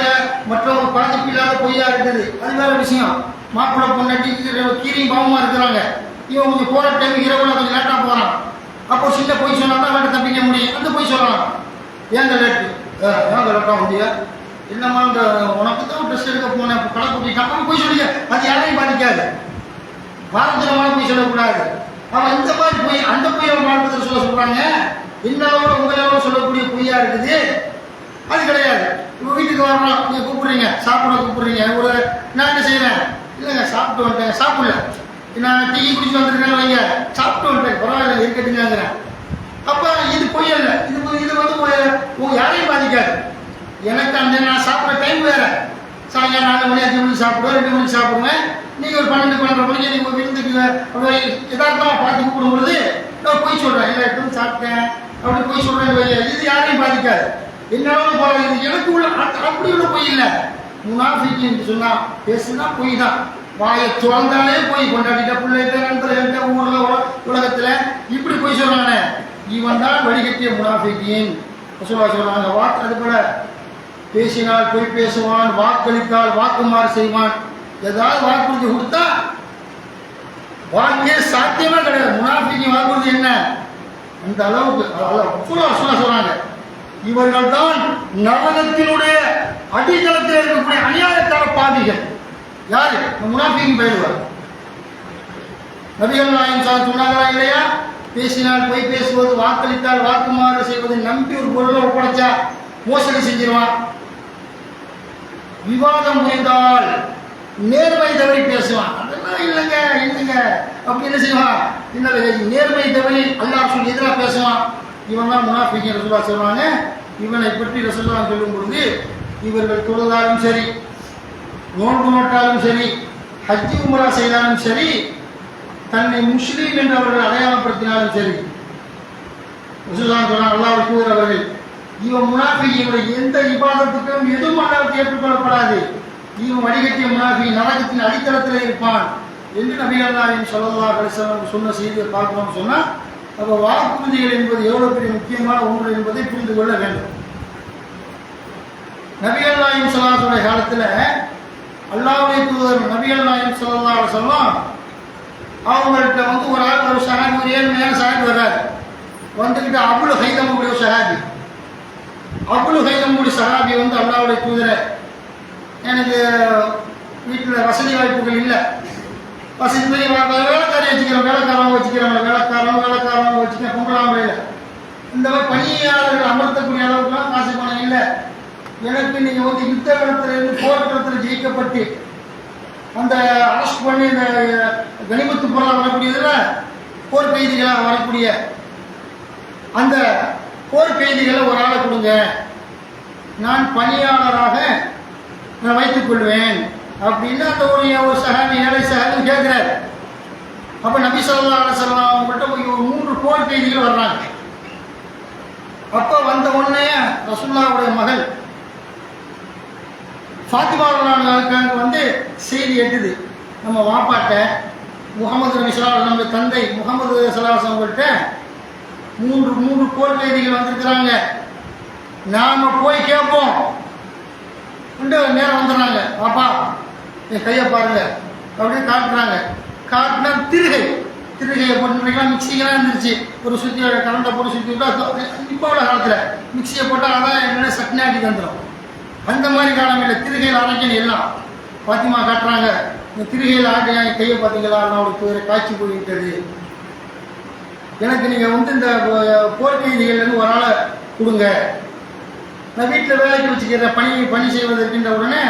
மற்றவங்க பாதிப்பு இல்லாத பொய்யா இருக்குது, அது வேற விஷயம். மாப்பிள்ளை பொண்ணாட்டி கீரியும் பாவமா இருக்கிறாங்க, இவன் கொஞ்சம் போகிற டைம் இரவுல கொஞ்சம் லேட்டாக போகிறான். அப்போ சின்ன பொய் சொன்னால் தான் அவன்கிட்ட தப்பிக்க முடியும். அந்த பொய் சொல்லலாம், ஏங்க லேட்டு, ஏங்க லேட்டாக முடியா, இல்லைம்மா இந்த உனக்கு தான் ட்ரெஸ் எடுக்க போனேன் கடை கூட்டிட்டான், அவன் பொய் சொல்லிக்க. அது யாரையும் பாதிக்காது, பாரம்பரியமான பொய் சொல்லக்கூடாது. அவன் இந்த மாதிரி பொய், அந்த பொய் அவன் வாழ்க்கை சொல்கிறாங்க. இன்னளவோட உங்களோட சொல்லக்கூடிய பொய்யா இருக்குது, அது கிடையாது. இப்போ வீட்டுக்கு வரணும், நீங்கள் கூப்பிட்றீங்க, சாப்பிட கூப்பிட்றீங்க, ஒரு நான் என்ன செய்கிறேன், இல்லைங்க சாப்பிட்டு வந்துட்டேன், சாப்பிடல, நான் டீ குடிச்சு வந்துருக்கேன்னு வைங்க, சாப்பிட்டு வந்துட்டேன் பரவாயில்ல இருக்கட்டுங்கிறேன். அப்போ இது பொய் இல்லை, இது வந்து யாரையும் பாதிக்காது. எனக்கு அந்த நான் சாப்பிட்ற டைம் வேறு, சாயங்காலம் 4 மணி 5 மணிக்கு சாப்பிடுவேன், 2 மணிக்கு சாப்பிடுவேன். நீங்கள் ஒரு 12 மணிக்கு நீங்கள் விருந்துக்கு யதார்த்தமாக பார்த்து கூப்பிடும்பொழுது நான் பொய் சொல்கிறேன், இல்லை எப்பவும் சாப்பிட்டேன் அப்படி பொய் சொல்கிறேன். இது யாரையும் பாதிக்காது, என்னாலும் பரவாயில்ல. எனக்கு உள்ள அப்படி உள்ள பொய் இல்லை. முனாஃபிக் என்று சொன்னா பேசுனா பொய் தான். வாயை திறந்தாலே போய் கொண்டாடிட்ட பிள்ளைகிட்ட நண்பர்கள்ட்ட ஊரில் உலகத்தில் இப்படி பொய் சொல்றானே, இவன் தான் வடிகட்டிய முனாஃபிக்கின் சொல்றாங்க. வாக்கு அது போல பேசினால் பொய் பேசுவான், வாக்களித்தால் வாக்குமாறு செய்வான். ஏதாவது வாக்குறுதி கொடுத்தா வாக்கே சாத்தியமே கிடையாது. முனாஃபிக்கின் வாக்குறுதி என்ன, அந்த அளவுக்கு சொல்றாங்க. இவர்கள் தான் நரகத்தினுடைய அடித்தளத்தில் இருக்கக்கூடிய அநியாயக்கார பாவிகள். யாரு, முனாஃபிக்கின் பெயர்வார். நபிகள் நாயகம் சொன்னாங்களா இல்லையா, பேசினால் பொய் பேசுவது, வாக்களித்தால் வாக்குமாறு செய்வது, நம்பி ஒரு பொருளை ஒப்படைச்சா மோசடி செஞ்சிருவான், விவாதம் புரிந்தால் நேர்மை தவறி பேசுவான். அதெல்லாம் இல்லைங்க அப்படி என்ன செய்வான், இல்லை நேர்மை தவறி அல்லாஹ் சொல்லி எதிராக பேசுவான். இவன் தான் முனாஃபிக்கின் ரசூலுல்லாஹ் சொல்லுவாங்க. இவனை பற்றி ரசூலுல்லாஹ் சொல்லும் பொழுது, இவர்கள் தொழுதாலும் சரி, நோன்பு நோட்டாலும் சரி, ஹஜ்ஜி உம்ரா செய்தாலும் சரி, தன்னை முஸ்லீம் என்று அவர்கள் அடையாளப்படுத்தினாலும் சரி, ரசூலுல்லாஹ் சொன்னாங்க, அல்லாஹ்வுடைய தூதர் அவர்கள், இவன் முனாஃபிக்கினுடைய எந்த இபாதத்துக்கும் எதுவும் அல்லாஹ்வுக்கு ஏற்றுக்கொள்ளப்படாது, இவன் வடிகட்டிய முனாஃபிக் நரகத்தின் அடித்தளத்தில் இருப்பான் என்று நபிகள் நாயகம் ஸல்லல்லாஹு அலைஹி வஸல்லம் சொன்ன செய்தியை பார்க்கணும்னு சொன்னால், அப்போ வாக்குறுதிகள் என்பது எவ்வளோ பெரிய முக்கியமான ஒன்று என்பதை புரிந்து கொள்ள வேண்டும். நபிகள் நாயகம் ஸல்லல்லாஹு அலைஹி காலத்தில் அல்லாஹ்வுடைய தூதர் நபிகள் நாயகம் ஸல்லல்லாஹு அலைஹி வஸல்லம் அவங்கள்ட்ட வந்து ஒரு ஆள், ஒரு சஹாபி, ஒரு 7 மணி நேரம் சஹாபி வர்றாரு. வந்துக்கிட்டு அபுல் ஹைதமுடைய சஹாபி, அபுல் ஹைதமுடைய சஹாபி வந்து அல்லாஹ்வுடைய தூதரை, எனக்கு வீட்டில் வசதி வாய்ப்புகள் இல்லை, வசதி வேலைக்காரி வச்சுக்கிறோம், வேலைக்காரவங்க வச்சுக்கிறேன், பொம்பளாம்பளையில் இந்த மாதிரி பணியாளர்கள் அமர்த்தக்கூடிய அளவுக்குலாம் காசு பணம் இல்லை. எனக்கு நீங்கள் வந்து யுத்த களத்திலிருந்து போர்க்களத்தில் ஜெயிக்கப்பட்டு அந்த அரெஸ்ட் பண்ணி இந்த கனிமத்து பொருளாக வரக்கூடியதில் போர் கைதிகளாக வரக்கூடிய அந்த போர் கைதிகளை ஒரு ஆளை கொடுங்க, நான் பணியாளராக நான் வைத்துக் கொள்வேன் அப்படின்னு அந்த ஒரு சஹாபி, ஏழை சஹாபி கேட்குறாரு. அப்போ நபி ஸல்லல்லாஹு அலைஹி வஸல்லம் அவங்கள்ட்ட ஒரு 3 போர் கைதிகள் வர்றாங்க. அப்போ வந்த உடனே ரசூலுல்லாஹ்வுடைய மகள் ஃபாத்திமா ரலியல்லாஹு வந்து செய்தி எட்டுது, நம்ம வாப்பாட்ட முகமது நபி ஸல்லல்லாஹு அலைஹி வஸல்லம் தந்தை முகமது ஸல்லல்லாஹு அலைஹி வஸல்லம் கிட்ட 3 போர் கைதிகள் வந்திருக்கிறாங்க, நாம் போய் கேட்போம். நேரம் வந்துடுறாங்க, பாப்பா என் கையை பாருங்க அப்படின்னு காட்டுறாங்க. காட்டினா திருகையை போட்டு மிக்சிங்கெல்லாம் இருந்துருச்சு, ஒரு சுற்றி கரண்டை போட்டு சுற்றி விட்டா இப்போ உள்ள காலத்தில் மிக்சியை போட்டால் அதான் என்னென்ன சட்னி ஆட்டி தந்துடும். அந்த மாதிரி காலம் இல்லை, திருகையில் அரைக்கணும் எல்லாம். பாத்திமா காட்டுறாங்க, இந்த திருகையில் ஆட்டி என் கையை பார்த்தீங்களா, நான் ஒரு பேரை காய்ச்சி போய்விட்டது, எனக்கு நீங்கள் வந்து இந்த போர் கைதிகள்லேருந்து ஒரு ஆளை கொடுங்க, நான் வீட்டில் வேலைக்கு வச்சுக்கிறேன், பணி செய்வதற்கின்ற உடனே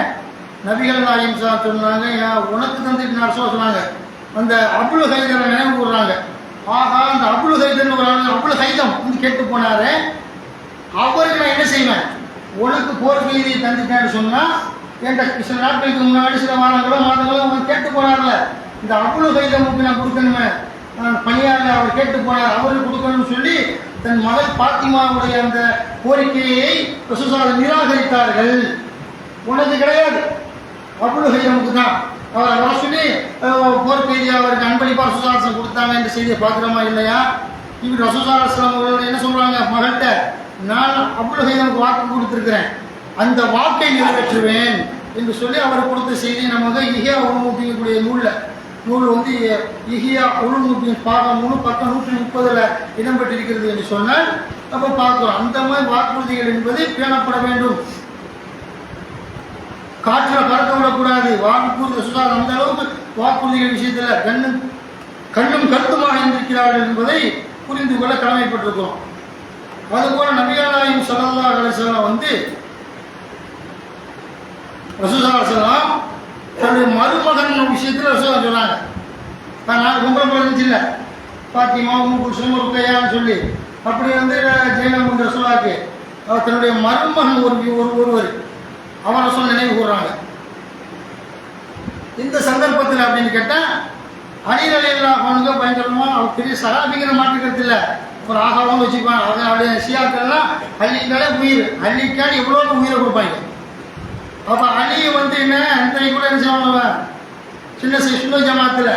நபிகள் நாயகம் சொன்னாங்க, உனக்கு தந்துட்டு நான் சொன்னாங்க. அந்த அபுல் ஹைதரை நினைவு கூடுறாங்க. ஆகா, அந்த அபுல் ஹைதர்னு ஒரு ஆள், அபுல் ஹைதம் வந்து கேட்டு போனாரு, அவருக்கு நான் என்ன செய்வேன், உனக்கு போர் கைதியை தந்துட்டேன்னு சொன்னால் என்கிட்ட சில நாட்களுக்கு முன்னாடி சில மாதங்களோ அவன் கேட்டு போனார்ல, இந்த அவ்வளோ கைதமுக்கு நான் கொடுக்கணுமே, பணியாளர் அவர் கேட்டு போனார், அவருக்கு கொடுக்கணும்னு சொல்லி தன் மகள் பாத்திமாவுடைய அந்த கோரிக்கையை ரசூலுல்லாஹ் நிராகரித்தார்கள். உனக்கு கிடையாது, அவ்வளோ கைதமுக்கு தான். அவரை வர சொல்லி போர் கைதியை அவருக்கு அன்பளிப்பாக ரசூலுல்லாஹ் கொடுத்தாங்க என்ற செய்தியை பார்க்குறோமா இல்லையா? இப்படி ரசூலுல்லாஹ் அவர்கள் என்ன சொல்கிறாங்க மகள்கிட்ட, நான் அவ்வளோ கைதமுக்கு வாக்கு கொடுத்துருக்கிறேன், அந்த வாக்கை நிறைவேற்றுவேன் என்று சொல்லி அவர் கொடுத்த செய்தி நமக்கு இஹியா உலுமுத்தீனுடைய நூல் வந்து இஹியா உலுமுத்தீன் பாகம் 3 பக்கம் 130 இடம்பெற்றிருக்கிறது என்று சொன்னால் அப்போ பார்க்குறோம். அந்த மாதிரி வாக்குறுதிகள் என்பது பேணப்பட வேண்டும். காற்றில் பறக்க விடக்கூடாது. வாக்குறுதி சுதார் அந்த அளவுக்கு வாக்குறுதிகள் விஷயத்தில் கண்ணும் கருத்துமாக இருந்திருக்கிறார்கள் என்பதை புரிந்து கொள்ள கடமைப்பட்டிருக்கிறோம். அதுபோல நபிகள் நாயகம் ஸல்லல்லாஹு அலைஹி வஸல்லம் வந்து ரசூலுல்லாஹ் தன்னுடைய மருமகன் விஷயத்தில் ரசூலுல்லாஹ் சொன்னாங்க. நான் கும்பல போயிருந்துச்சு இல்லை, பாத்திமா குல்சும் ருக்கையான்னு சொல்லி அப்படி வந்து ஜெயலலிதா ரசூலுல்லாஹ்க்கு அவர் தன்னுடைய மருமகன் ஒருவர் அவரை சொல்ல நினைவு கூறுறாங்க. இந்த சந்தர்ப்பத்தில் அப்படின்னு கேட்டால் அலி ரலியல்லாஹு அன்ஹு பயங்கரமாக அவர் பெரிய சஹாபிங்கிற மாற்றுக்கிறது இல்லை, ஒரு ஆகாவும் வச்சுப்பாங்க. அவங்க அப்படியே ஷியாக்கள்லாம் அள்ளிக்காலே உயிர், அள்ளிக்கால் எவ்வளோ உயிரை கொடுப்பாங்க. அப்போ அலியை வந்து என்ன அந்த கூட என்ன செய்வாங்க, சின்ன ஜமாத்தில்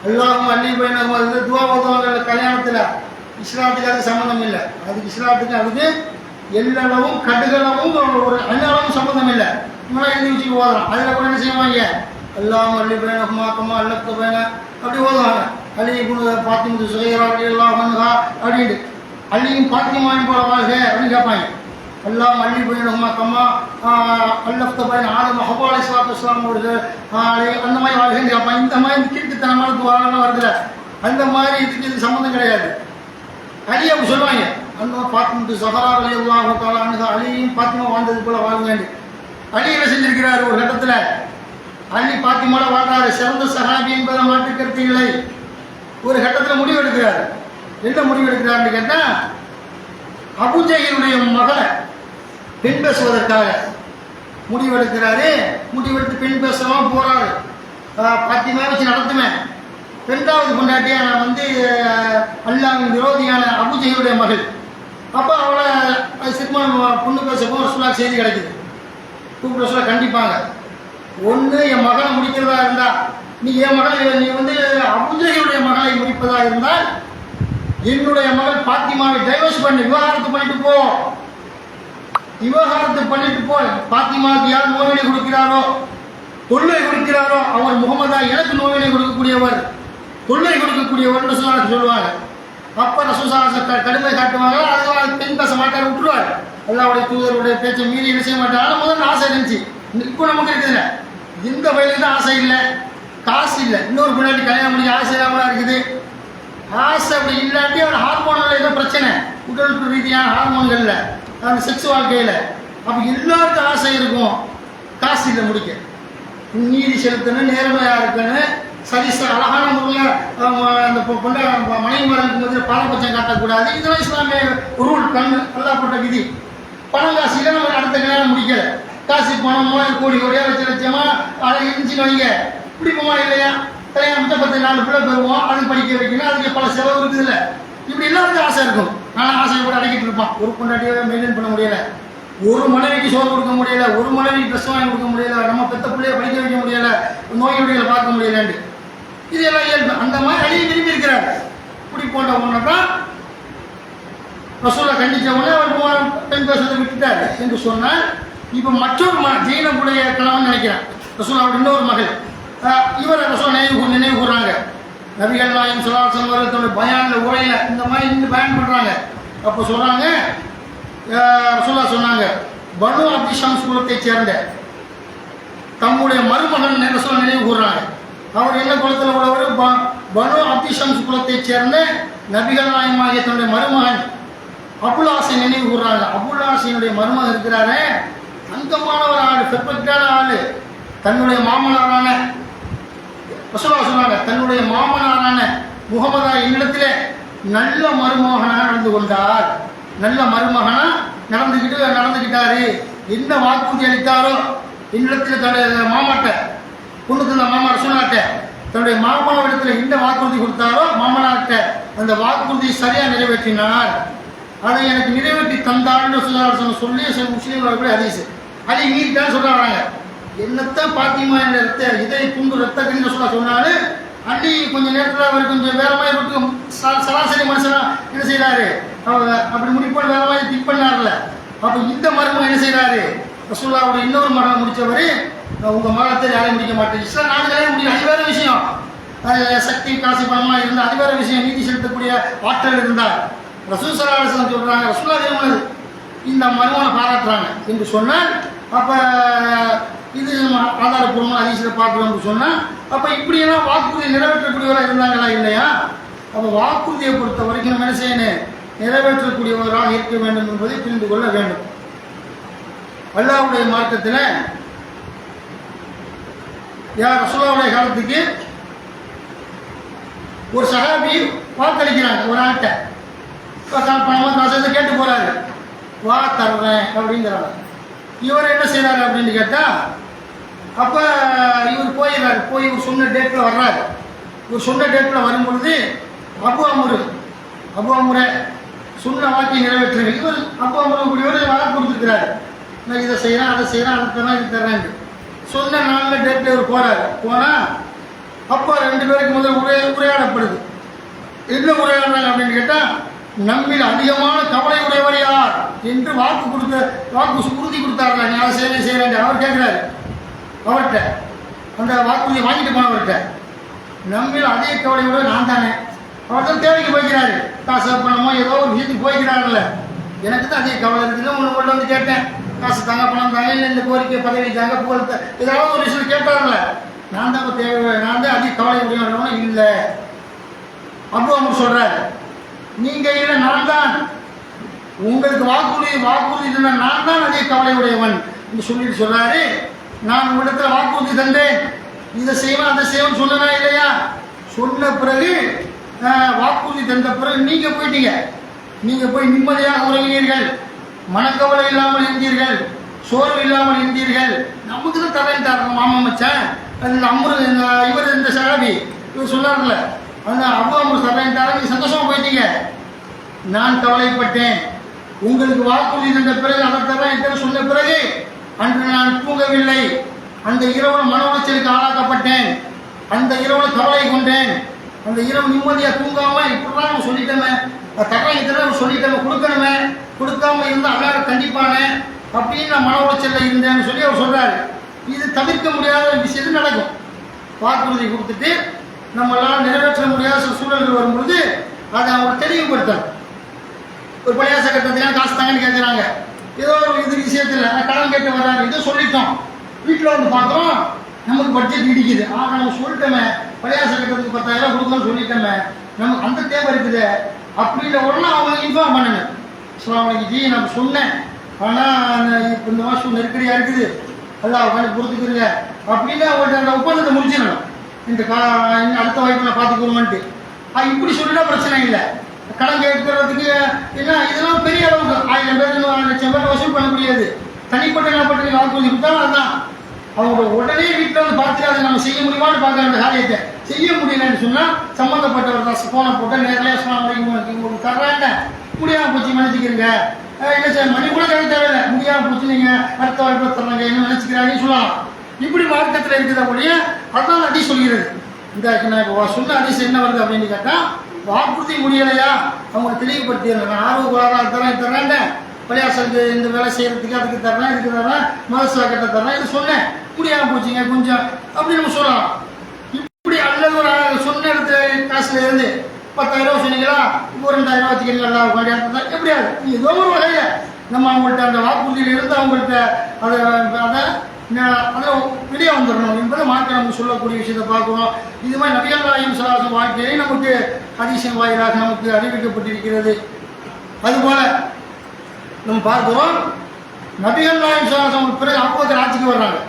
எல்லாரும் அள்ளி போயினது துவா ஓதுவாங்க கல்யாணத்தில். இஸ்லாத்துக்கு அது சம்மந்தம் இல்லை, அதுக்கு இஸ்லாத்துக்கு அதுக்கு எல்லளவும் கடுகளவும் ஒரு அண்ணளவும் சம்மந்தம் இல்லை. இவங்களாம் எழுதி வச்சுட்டு ஓதுறோம். அதில் கூட என்ன செய்வாங்க, எல்லாம் அள்ளி போயின குமாக்கம்மா அல்லத்த போயின அப்படி ஓதுவாங்க. அள்ளி பாத்திமுத்து சுகைரா எல்லாம் வந்துகா அப்படின்ட்டு அள்ளியும் பாத்திமாயும் போல வாழ்க அப்படின்னு கேட்பாங்க. எல்லாம் அள்ளி போயின கம்மா அல்லத்த போயின ஆளும் ஹபா அலி ஸலாத்து வஸ்ஸலாம் அந்த மாதிரி வாழ்கைன்னு கேட்பாங்க. இந்த மாதிரி கீழ்த்தனமான துவாரெல்லாம் வருதுல, அந்த மாதிரி இதுக்கு இது சம்மந்தம் கிடையாது. அலி அப்படி சொல்லுவாங்க, அந்த பாத்திமுத்து சஹரா ரலியல்லாஹு தஆலா அன்ஹா அலியும் பாத்திமா வாழ்ந்தது போல வாழ்வேண்டு. அலி என்ன செஞ்சிருக்கிறார், ஒரு கட்டத்தில் அலி பாத்திமாவோட வாழ்றாரு, சிறந்த சஹாபி என்பதை மாற்று கருத்து இல்லை. ஒரு கட்டத்தில் முடிவு எடுக்கிறார். என்ன முடிவு எடுக்கிறாருன்னு கேட்டால், அபூஜஹலுடைய மகளை பெண் பேசுவதற்காக முடிவெடுக்கிறாரு. முடிவெடுத்து பெண் பேசலாம் போறாரு. பாத்திமா வச்சு நடத்துவேன், 2வது பொண்டாட்டியா நான் வந்து அல்லாஹ்வின் விரோதியான அபூஜஹலுடைய மகள். அப்போ அவளை சிறுமண பொண்ணு பேசப்போ ரசூலுல்லாஹ் செய்தி கிடைக்குது. கூப்பிட்டு ரசூலுல்லாஹ் கண்டிப்பாங்க, ஒன்று என் மகளை முடிக்கிறதா இருந்தா நீ என் மகளை நீ வந்து அபூஜஹலுடைய மகளை முடிப்பதா இருந்தால் என்னுடைய மகள் பாத்திமாவை டைவர்ஸ் பண்ணி விவாகரத்து பண்ணிட்டு போ. பாத்திமாவுக்கு யார் நோவினை கொடுக்கிறாரோ, தொல்லை கொடுக்கிறாரோ அவர் முகமதா எனக்கு நோவினை கொடுக்கக்கூடியவர், தொல்லை கொடுக்கக்கூடியவர் சொல்லுவாங்க. அப்ப ரசூலுல்லாஹ் கடுமை காட்டுவாங்க. அதனால பெண் பேச மாட்டார், விட்டுருவார். அல்லாஹ்வுடைய தூதருடைய பேச்சை மீறி என்ன செய்ய மாட்டாங்க. முதல்ல ஆசை இருந்துச்சு, இப்போ நமக்கு இருக்குதுல்ல, இந்த வயலுக்கு தான் ஆசை இல்லை, காசு இல்லை, இன்னொரு பின்னாடி கல்யாணம் பண்ணி ஆசை இல்லாமலாம் இருக்குது. ஆசை அப்படி இல்லாட்டி அவர் ஹார்மோனில் ஏதோ பிரச்சனை, உடல் ரீதியான ஹார்மோன்களில் அந்த செக்ஸ் வாழ்க்கையில். அப்போ எல்லாருக்கும் ஆசை இருக்கும், காசு இல்லை முடிக்க. நீதி செலுத்தணும், நேர்மையாக இருக்கணும், சரி அழகான முறையில் அந்த பொண்ணை மனைவி மரனுக்கு முதல்ல பாரபட்சம் காட்டக்கூடாது. இதெல்லாம் இஸ்லாமிய ரூல், நல்லா போட்ட விதி. பணம் காசு இல்லை, நம்ம அடுத்த கல்யாணம் முடிக்கல. காசு பணம் 3 கோடி லட்சமா அதை இருந்துச்சுன்னு வைங்க, பிடிப்போமா இல்லையா? கல்யாணம் 10 பிள்ளை பெறுவோம், அது படிக்க வைக்கணும், அதுக்கு பல செலவு இருக்குது இல்லை. இப்படி எல்லாருக்கும் ஆசை இருக்கும். ஆனால் ஆசையை கூட அடக்கிட்டு இருப்பான். ஒரு பொண்டாட்டியை மெயின்டைன் பண்ண முடியலை, ஒரு மனைவிக்கு சோறு கொடுக்க முடியலை, ஒரு மனைவிக்கு ட்ரெஸ் வாங்கி கொடுக்க முடியலை, நம்ம பெத்த பிள்ளைய படிக்க வைக்க முடியலை, நோய் நொடிகளை பார்க்க முடியலன்னு. இது எல்லாம் இயல்பு. அந்த மாதிரி அழிய விரும்பி இருக்கிறார். இப்படி போன்ற ஒன்றை தான் ரசூலுல்லாஹ் கண்டித்தவனே அவர் பெண் பேசுவதை விட்டுட்டார் என்று சொன்னால், இப்போ மற்றொரு ஜெயினபுடைய கணவன் நினைக்கிறான் ரசூலுல்லாஹ் இன்னொரு மகள். இவரை ரசூலுல்லாஹ் நினைவு கூறுறாங்க. நபிகள் நாயகம் ஸல்லல்லாஹு அலைஹி வஸல்லம் தன்னுடைய பயானில் உரையில் இந்த மாதிரி இன்னும் பயன் பண்ணுறாங்க. அப்போ சொல்கிறாங்க, ரசூலுல்லாஹ் சொன்னாங்க, பனு அப்தி ஷம்ஸ் குலத்தைச் சேர்ந்த தம்முடைய மருமகன் ரசூலுல்லாஹ் நினைவு கூறுறாங்க. அவர் என்ன குலத்தில் உள்ளவர்? பனு அப்தி ஷம்ஸ் குலத்தைச் சேர்ந்த நபிகள் நாயகம் ஆகிய தன்னுடைய மருமகன் அபுல் ஆசை நினைவு கூறுறாங்க. அபுல் ஆசையினுடைய மருமகன் இருக்கிறாரே, அங்கமான ஒரு ஆள், பெர்ஃபெக்டான ஆள். தன்னுடைய மாமனாரான ரசூலுல்லாஹ் சொன்னாங்க, தன்னுடைய மாமனாரான முகமதா என்னிடத்திலே நல்ல மருமகனாக நடந்து கொண்டார். நல்ல மருமகனா நடந்துக்கிட்டாரு, என்ன வாக்குறுதி அளித்தாரோ என்னிடத்தில் தன்னுடைய மாமாட்ட பொண்ணு தந்த மாமா ரசூலாட்ட தன்னுடைய மாமாவிடத்தில் என்ன வாக்குறுதி கொடுத்தாரோ மாமனாட்ட அந்த வாக்குறுதியை சரியாக நிறைவேற்றினார். அதை எனக்கு நிறைவேற்றி தந்தான்னு சொல்லி முஸ்லீம் கூட ஹதீஸ். அலி மீறிட்டான்னு சொல்றாங்க. என்னத்தான் பாத்திமா என்ற இதை துண்டு ரத்த கண்ணி சொன்னாலும் அள்ளி கொஞ்சம் நேரத்தில் அவர் கொஞ்சம் வேற மாதிரி இருக்கும். சராசரி மனுஷனா என்ன செய்யறாரு, அப்படி முடிப்போல் வேற மாதிரி திக் பண்ணார்ல. அப்போ இந்த மர்மம் என்ன செய்யறாரு, ரசூலுல்லாஹ்வோட இன்னொரு மரணம் முடிச்சவர் உங்க மரணத்தை யாரையும் முடிக்க மாட்டேன், இஸ்லாம் நாடு யாரையும் முடியும், அது வேற விஷயம். சக்தி காசு பணமா இருந்தால் அது வேற விஷயம். நீதி செலுத்தக்கூடிய ஆற்றல் இருந்தால் ரசூல் ஸல்லல்லாஹு அலைஹி வஸல்லம் சொல்றாங்க, ரசூலுல்லாஹ் விரும்பினது இந்த மர்மனை பாராட்டுறாங்க என்று சொன்னால் அப்போ இது ஆதாரப்பூர்வமாக ஹதீஸில் பார்க்குறோம்னு சொன்னால் அப்போ இப்படியெல்லாம் வாக்குறுதி நிறைவேற்றக்கூடியவராக இருந்தாங்களா இல்லையா? அப்போ வாக்குறுதியை பொறுத்த வரைக்கும் நம்ம என்ன செய்யணும், நிறைவேற்றக்கூடியவராக இருக்க வேண்டும் என்பதை புரிந்து கொள்ள வேண்டும். அல்லாஹ்வுடைய மார்க்கத்தில் யார் ரசூலுல்லாஹ்வுடைய காலத்துக்கு ஒரு சஹாபி வாக்களிக்கிறாங்க ஒரு ஆட்டை பணமாக காசு கேட்டு போகிறாரு, வா தர்றேன் அப்படிங்கிறாங்க. இவர் என்ன செய்கிறாரு அப்படின்னு கேட்டால் அப்போ இவர் போயிடுறாரு. போய் இவர் சொன்ன டேட்டில் வர்றாரு. இவர் சொன்ன டேட்டில் வரும்பொழுது அபு அமுரை சொன்ன வாக்கை நிறைவேற்றுங்க. இவர் அபு அமுரை கூடியவர் வாக்கு கொடுத்துருக்கிறாரு, நான் இதை செய்கிறேன் அதை செய்கிறேன் அதை தரேன் இது தர்றேன் சொன்ன நாளில் டேட்டில் இவர் போகிறாரு. போனால் அப்போ ரெண்டு பேருக்கு முதல் உரையாடப்படுது. என்ன உரையாடுறாங்க அப்படின்னு கேட்டால் நம்மில் அதிகமான கவலை உடையவர் யார் என்று வாக்கு உறுதி கொடுத்தார்கள். நீ அதை செய்கிறேன் அவர் கேட்குறாரு. அவர்கிட்ட அந்த வாக்குறுதியை வாங்கிட்டு போனவர்கிட்ட நம்மில் அதிக கவலை உடைய நான் தானே. அவர் தான் தேவைக்கு போய்க்கிறாரு, காசு பணமோ ஏதோ ஒரு விஷயத்துக்கு போய்க்கிறாங்கல்ல. எனக்கு தான் அதிக கவலை இருக்குது. உள்ள வந்து கேட்டேன், காசு தாங்க பணம் தாங்க இல்லை இந்த கோரிக்கை பதவி தாங்க புகழ் ஏதாவது ஒரு விஷயம் கேட்டார்ல, நான் தான் தேவை, நான் தான் அதிக கவலை உடையவன் இல்லை. அப்போ அவங்க சொல்கிறாரு, நீங்கள் இல்லை நான் தான் உங்களுக்கு வாக்குறுதி நான் தான் அதிக கவலை உடையவன் என்று சொல்லிட்டு சொல்கிறாரு. நான் உங்களிடத்தில் வாக்குறுதி தந்தேன், இதை செய்வேன் அதை செய்வேன் சொன்னா இல்லையா? சொன்ன பிறகு வாக்குறுதி தந்த பிறகு நீங்கள் போயிட்டீங்க. நீங்கள் போய் நிம்மதியாக உறங்கினீர்கள், மனக்கவலை இல்லாமல் இருந்தீர்கள், சோர்வு இல்லாமல் இருந்தீர்கள். நமக்கு தான் தரேன் தரணும் மாமா மச்சான் அந்த அம்ரு இவர் இந்த சகாபி இவர் சொன்னார்ல, அந்த அபு அம்ரு தரேன் தர நீங்கள் சந்தோஷமாக போயிட்டீங்க. நான் கவலைப்பட்டேன், உங்களுக்கு வாக்குறுதி தந்த பிறகு அதை தரேன் இதை சொன்ன பிறகு அன்று நான் தூங்கவில்லை. அந்த இரவு மன உளைச்சலுக்கு ஆளாக்கப்பட்டேன், அந்த இரவு கவலை கொண்டேன். அந்த இரவு நிம்மதியாக தூங்காமல் இப்படிலாம் நம்ம சொல்லிட்டோமே, தரேன் சொல்லிட்டோமே, கொடுக்கணுமே, கொடுக்காம இருந்தால் அல்லாஹ் கண்டிப்பானே அப்படின்னு நான் மன உளைச்சலில் இருந்தேன்னு சொல்லி அவர் சொல்கிறாரு. இது தவிர்க்க முடியாத விஷயத்து நடக்கும். வாக்குறுதி கொடுத்துட்டு நம்மளால் நிறைவேற்ற முடியாத சில சூழல்கள் வரும்பொழுது அதை அவங்க தெளிவுபடுத்தணும். ஒரு பழையாச கட்டத்துக்கான காசு தாங்கன்னு கேட்குறாங்க, ஏதோ ஒரு இது விஷயத்தில் கடன் கேட்டு வர்றாரு, இதை சொல்லிட்டோம். வீட்டில் வந்து பார்க்குறோம் நமக்கு பட்ஜெட் இடிக்குது. நம்ம சொல்லிட்டோமே பழையாச கட்டத்துக்கு 10,000 கொடுக்கணும்னு சொல்லிட்டோமே, நமக்கு அந்த தேவை இருக்குது அப்படின்ற உடனே அவங்க இன்ஃபார்ம் பண்ணுங்க. அஸ்ஸலாமு ஜி நான் சொன்னேன், ஆனால் இப்போ இந்த மாதம் நெருக்கடியாக இருக்குது, எல்லாம் உட்காந்து பொறுத்துக்குறீங்க அப்படின்னு அவங்கள்ட்ட அந்த ஒப்பந்தத்தை முடிச்சிடணும். அடுத்த வாய்ப்பில் பார்த்துக்குவோம்ட்டு இப்படி சொல்லிட்டா பிரச்சனை இல்லை. கடன் கேட்கறதுக்கு என்ன இதெல்லாம் பெரிய அளவுக்கு 1000 பேர் 1,00,000 பேர் வசூல் பண்ண முடியாது. தனிப்பட்ட நபர்களுக்கு வாக்குறுதி கொடுத்தாலும் அதுதான் அவங்க உடனே வீட்டில் வந்து பார்த்துட்டு அதை நம்ம செய்ய முடியுமான்னு பார்க்க வேண்டிய காரியத்தை செய்ய முடியலன்னு சொன்னால் சம்மந்தப்பட்டவர் தான் போனை போட்டால் நேரில் உங்களுக்கு தர்றாங்க, முடியாமல் போச்சு மன்னிச்சுக்கிறீங்க, என்ன செய்ய மணி கூட கேட்க தேவையில்லை, முடியாமல் போச்சு நீங்கள் அடுத்த வாய்ப்பு தர்றாங்க என்ன நினச்சிக்கிறாங்கன்னு சொல்லலாம். இப்படி மார்க்கத்தில் இருக்கிற ஒழிய அதான் அடி சொல்கிறது. இந்த நான் இப்போ சொன்ன அதிசயம் என்ன வருது அப்படின்னு கேட்டால் வாக்குறுதி முடியலையா அவங்க தெளிவுபடுத்திடுறாங்க. நான் ஆர்வம் தரேன் பழையாசலுக்கு இந்த வேலை செய்கிறதுக்கு அதுக்கு தரேன் இதுக்கு தரேன் மதரசா கட்ட தரேன் இது சொன்னேன் முடியாமல் போச்சுங்க கொஞ்சம் அப்படி நம்ம சொல்லலாம். இப்படி அல்லது ஒரு சொன்ன இடத்துல காசுல இருந்து 10,000 சொன்னீங்களா இப்போ 2,000 வச்சுக்கிறீங்களா உட்காந்து எப்படியாது ஏதோ ஒரு வகையில் நம்ம அவங்கள்ட்ட அந்த வாக்குறுதியில் இருந்து அவங்கள்ட்ட அதை வெளியே வந்துடணும் என்பதை மார்க்க நமக்கு சொல்லக்கூடிய விஷயத்தை பார்க்குறோம். இது மாதிரி நபிகள் நாயகம் ஸல்லல்லாஹு அலைஹி வஸல்லம் வாழ்க்கையை நமக்கு ஹதீஸின் வாயிலாக நமக்கு அறிவிக்கப்பட்டிருக்கிறது. அதுபோல நம்ம பார்க்கிறோம் நபிகள் நாயகம் ஸல்லல்லாஹு அலைஹி வஸல்லம் பிறகு அபூபக்கர் ஆட்சிக்கு வர்றாங்க.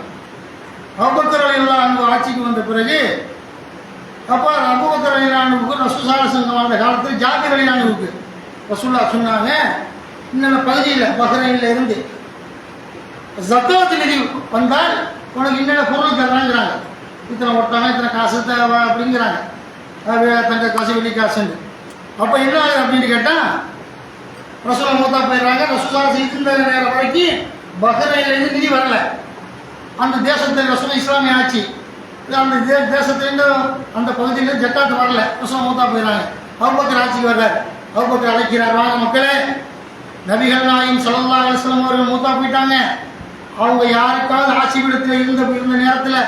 அபூபக்கர் ரலியல்லாஹு அன்ஹு ஆட்சிக்கு வந்த பிறகு அப்போ அபூபக்கர் ரலியல்லாஹு அன்ஹுக்கு ரசூலுல்லாஹி ஸல்லல்லாஹு அலைஹி வஸல்லம் வாழ்ந்த காலத்தில் ஜாபிர் ரலியல்லாஹு அன்ஹுக்கு ரசூலுல்லாஹ் சொன்னாங்க, இன்னொன்று பகுதியில் பஹ்ரைனில் இருந்து ஜக்காத் நிதி வந்தால் உனக்கு இன்னென்ன பொருள் தர்றாங்கிறாங்க. இத்தனை ஒட்டாங்க, இத்தனை காசு தேவை அப்படிங்கிறாங்க. தங்க காசு, வெள்ளி காசுன்னு. அப்போ என்ன ஆகுது அப்படின்னு கேட்டால், ரசூலா மூத்தா போயிடுறாங்க. ரசூலா இருந்த நேரம் வரைக்கும் பஹ்ரைன்லேருந்து நிதி வரல. அந்த தேசத்தில் ரசூலா இஸ்லாமிய ஆட்சி, அந்த தேசத்துலேருந்து அந்த பகுதியிலேருந்து ஜக்காத்து வரல. ரசூலா மூத்தா போயிடுறாங்க. அபூபக்கர் ஆட்சிக்கு வர்றாரு. அபூபக்கர் அழைக்கிறார், வாங்க மக்களே, நபிகள் நாயகம் ஸல்லல்லாஹு அலைஹி வஸல்லம் அவர்கள் மூத்தா போயிட்டாங்க. அவங்க யாருக்காவது ஆட்சி பீடத்தில் இருந்த நேரத்தில்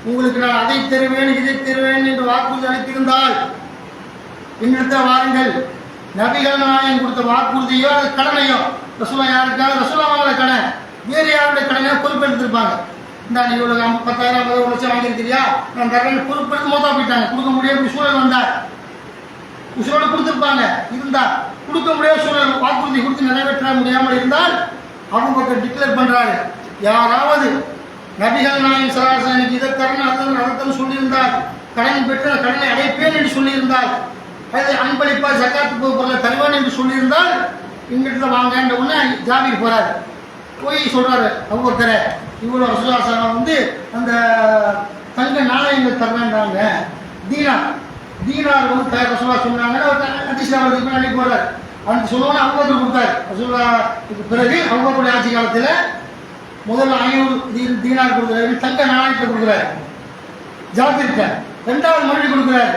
உங்களுக்கு நான் அதை தருவேன், இதை தருவேன் என்று வாக்குறுதி அளித்திருந்தால் என்னிடத்தில் வாருங்கள். நபிகள் நாயகம் கொடுத்த வாக்குறுதியோ அது கடனையோ, ரசூலா யாருக்காவது ரசூலா வாங்கின கடன் வேறு யாருடைய கடனையோ பொறுப்பெடுத்திருப்பாங்க. இந்த நீ இவ்வளோ 10,000 1 லட்சம் வாங்கியிருக்கிறியா, நான் தரேன் பொறுப்பெடுத்து மூத்தா போயிட்டாங்க. கொடுக்க முடியாத சூழல் வந்தார், உசுரோடு கொடுத்துருப்பாங்க. இருந்தால் கொடுக்க முடியாத சூழல், வாக்குறுதி கொடுத்து நிறைவேற்ற முடியாமல் இருந்தால் அபூபக்கர் டிக்ளேர் பண்ணுறாரு, யாராவது நபிகள் நாயகம் ஸல்லல்லாஹு அலைஹி வஸல்லம் இதை தரணும் அதைத்தான் சொல்லியிருந்தால், கடன் பெற்ற கடனை அடைப்பேன் என்று சொல்லியிருந்தால், அது அன்பளிப்பாக ஜக்காத்து பொருளை தருவான் என்று சொல்லியிருந்தால் இங்கிட்ட வாங்கன்ற உடனே ஜாமீர் போகிறார். போய் சொல்கிறாரு, அபூபக்கரே இவ்வளோ ரசூலுல்லாஹி ஸல்லல்லாஹு அலைஹி வஸல்லம் வந்து அந்த தங்க நாணயங்கள் தர்றாங்க, தீனார் வந்து ரசூலுல்லாஹ் சொன்னாங்கன்னா அதிசயம் அள்ளி போகிறார். அந்த சொல்லுவாங்க அபூபக்கர் கொடுத்தாரு. ரசூலுல்லாஹ்க்கு பிறகு அபூபக்கருடைய ஆட்சி காலத்தில் முதல்ல 500 தீனார் கொடுக்குறாரு, தங்க நாணயத்தை கொடுக்குறாரு ஜாபிர்கிட்ட. ரெண்டாவது மறுபடியும் கொடுக்குறாரு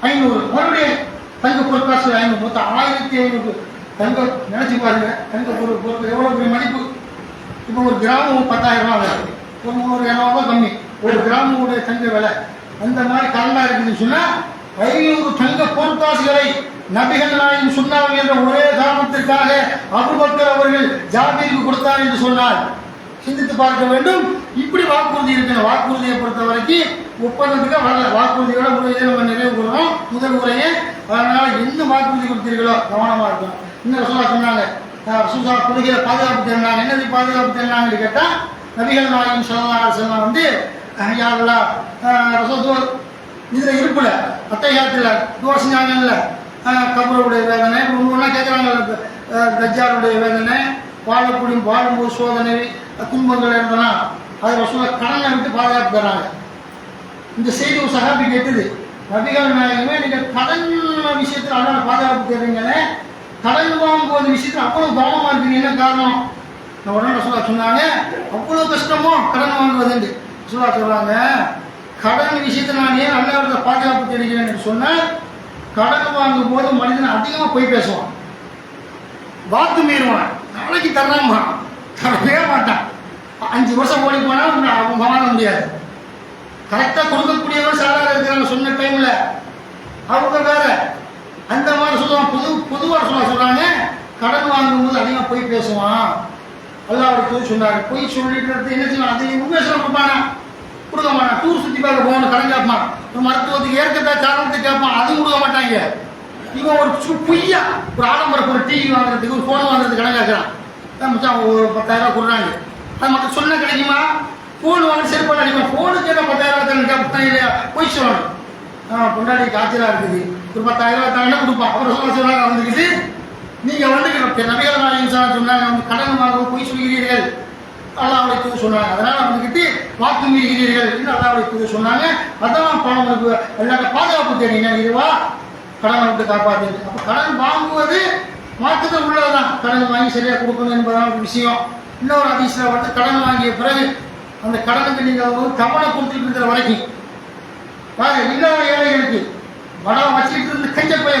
500, மறுபடியும் தங்க பொருட்காசு 500, மொத்தம் 1500 தங்க. நினைச்சு பாருங்க, தங்க பொருள் எவ்வளோ பெரிய மதிப்பு. இப்போ ஒரு கிராமம் 10,000 ரூபா ஆகுது, ஒரு 300 ரூபா கம்மி ஒரு கிராமோடைய தங்க விலை. அந்த மாதிரி கடனாக இருக்குதுன்னு சொன்னால் 500 தங்க பொருட்காசுகளை நபிகள் நாயகம் சொன்னார்கள் என்ற ஒரே காரணத்திற்காக அபூபக்கர் அவர்கள் ஜாபீருக்கு கொடுத்தார் என்று சொன்னார். சிந்தித்து பார்க்க வேண்டும். இப்படி வாக்குறுதி இருக்கிற வாக்குறுதியை பொறுத்த வரைக்கும் ஒப்பந்தத்துக்கு வரல. வாக்குறுதியோட உரையை நம்ம நிறைவு கூறணும் முதல் உரையை. அதனால் எந்த வாக்குறுதி கொடுத்தீர்களோ கவனமாக இருக்கும். இன்னும் ரசூலா சொன்னாங்க, ரசூலா கொள்கையை பாதுகாப்பு தெரினாங்க. என்னது பாதுகாப்பு தெரினாங்கன்னு கேட்டால், நபிகள் நாயகம் ஸல்லல்லாஹு அலைஹி வஸல்லம் வந்து யாரெல்லாம் ரசூல் இதில் இருப்பில் அத்தையாத்தில் தோசைஞானல்ல கபருடைய வேதனை ஒன்றா கேட்குறாங்க, தஜ்ஜாலுடைய வேதனை, வாழும்போது சோதனை துன்பங்கள் இருந்தனா அதை ரசூலா கடனை விட்டு பாதுகாப்பு தராங்க. இந்த செய்தி ஒரு சஹாபி கேட்டது, நபிகள் நாயகமே நீங்கள் கடன் விஷயத்தில் அவ்வளோ பாதுகாப்பு தருவீங்களே, கடன் வாங்குவது விஷயத்தில் அவ்வளோ கவனமாக இருக்கீங்க, என்ன காரணம்? நான் உடனே ரசூலா சொன்னாங்க, அவ்வளோ கஷ்டமோ கடன் வாங்குவதுண்டு. ரசூலா சொல்கிறாங்க, கடன் விஷயத்தில் நான் ஏன் அல்லாஹ்விடத்தில் பாதுகாப்பு தெரிகிறேன் என்று சொன்னால், கடன் வாங்கும் போது மனிதன் அதிகமாக போய் பேசுவான், வாக்கு மீறுவான், நாளைக்கு தரலாமா தரவே மாட்டான். 5 வருஷம் ஓடி போனால் அவங்க வாங்க முடியாது. கரெக்டாக கொடுக்கக்கூடியவங்க சாதாரண இருக்கிறாங்க சொன்ன டைமில் அவங்க வேற. அந்த மாதிரி சொல்லுவாங்க. பொதுவாக சொல்கிறாங்க, கடன் வாங்கும்போது அதிகமாக போய் பேசுவான். அல்லாஹ்வுடைய சொன்னாங்க, போய் சொல்லிட்டு என்ன செய்வான், அது உண்மை சொல்ல கொடுப்பானா, கொடுக்க மாட்டான். டூர் சுற்றி பார்க்க போகணும், கடன் கேட்பான். ஒரு மருத்துவத்துக்கு ஏற்கத்தா காரணத்தை கேட்பான், அதுவும் கொடுக்க மாட்டாங்க. இவன் ஒரு பொய்யா ஒரு ஆடம்பரம், ஒரு டிவி வாங்குறதுக்கு ஒரு ஃபோன் வாங்குறதுக்கு கடன் கேட்குறான். மச்சான் ஒரு 10,000 ரூபா கொடுறாங்க. அது மட்டும் சொன்ன கிடைக்குமா? ஃபோன் வாங்கி சரி பண்ண அடிக்குமா? ஃபோனு கேட்டால் 10,000 ரூபா கேட்பா இல்லையா? போய் சொல்லணும். பொண்டாடி காய்ச்சலாக இருக்குது, ஒரு 10,000 ரூபா தானே கொடுப்பான். அவர் சொல்கிறாங்க வந்துக்கிட்டு, நீங்கள் வந்து நபிகள் நாயகம் சொன்னாங்க, வந்து கடன் வாங்க போய் சொல்கிறீர்கள், அல்லாஹ்வுடைய தூதர் சொன்னாங்க, அதனால் வந்துக்கிட்டு வாக்கு மீறுகிறீர்கள் என்று அல்லாஹ்வுடைய தூதர் சொன்னாங்க. அதான் பணம் எல்லாரும் பாதுகாப்பு தெரியுங்க, இதுவா கடனை விட்டு காப்பாற்று. அப்போ கடன் வாங்குவது மாற்றத்தில் உள்ளதுதான். கடன் வாங்கி சரியாக கொடுக்கணும் என்பதான ஒரு விஷயம். இன்னொரு ஹதீஸ்ல வந்து கடன் வாங்கிய பிறகு அந்த கடனுக்கு நீங்கள் வந்து தவணை கொடுத்துட்டு இருக்கிற வரைக்கும் பாரு, இல்லாத ஏழைகளுக்கு வடம் வச்சுட்டு இருந்து கஞ்ச கோடி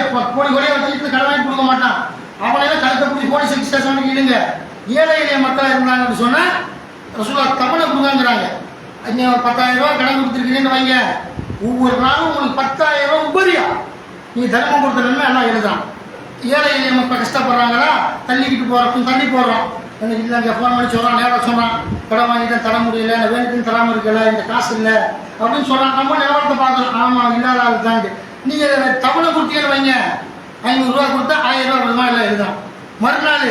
கோடியை வச்சுட்டு கடன் வாங்கி கொடுக்க மாட்டான். அவனையெல்லாம் கழுத்தை பிடிச்சி போலீஸ் ஸ்டேஷனுக்கு இடுங்க. ஏழை எளிய மக்களாக இருந்தாங்கன்னு சொன்னால் ரசூலா தவணை கொடுங்கிறாங்க. நீங்கள் 10,000 ரூபா கடன் கொடுத்துருக்கீங்கன்னு வைங்க, ஒவ்வொரு நாளும் உங்களுக்கு 10,000 ரூபா உபரியா நீங்கள் தர்மம் கொடுத்துருன்னா எல்லாம் எழுதுறான். ஏழை எளிய மக்கள் கஷ்டப்படுறாங்களா, தள்ளிக்கிட்டு போகிறோம், தள்ளி போடுறோம். எனக்கு இல்லைங்க ஃபோன் பண்ணி சொல்கிறான், நேராக சொல்கிறான், கடன் வாங்கிட்டு தர முடியல, வேணுக்குன்னு தராமல் இருக்கல, இந்த காசு இல்லை அப்படின்னு சொல்கிறான். நம்ம நிலவரத்தை பார்க்குறோம், ஆமாம் இல்லாத ஆள் தாண்டி. நீங்கள் தவணை கொடுத்தீங்கன்னு வைங்க, 500 ரூபா கொடுத்தா 1000 ரூபா விதமாக எல்லாம் எழுதுறான். மறுநாள்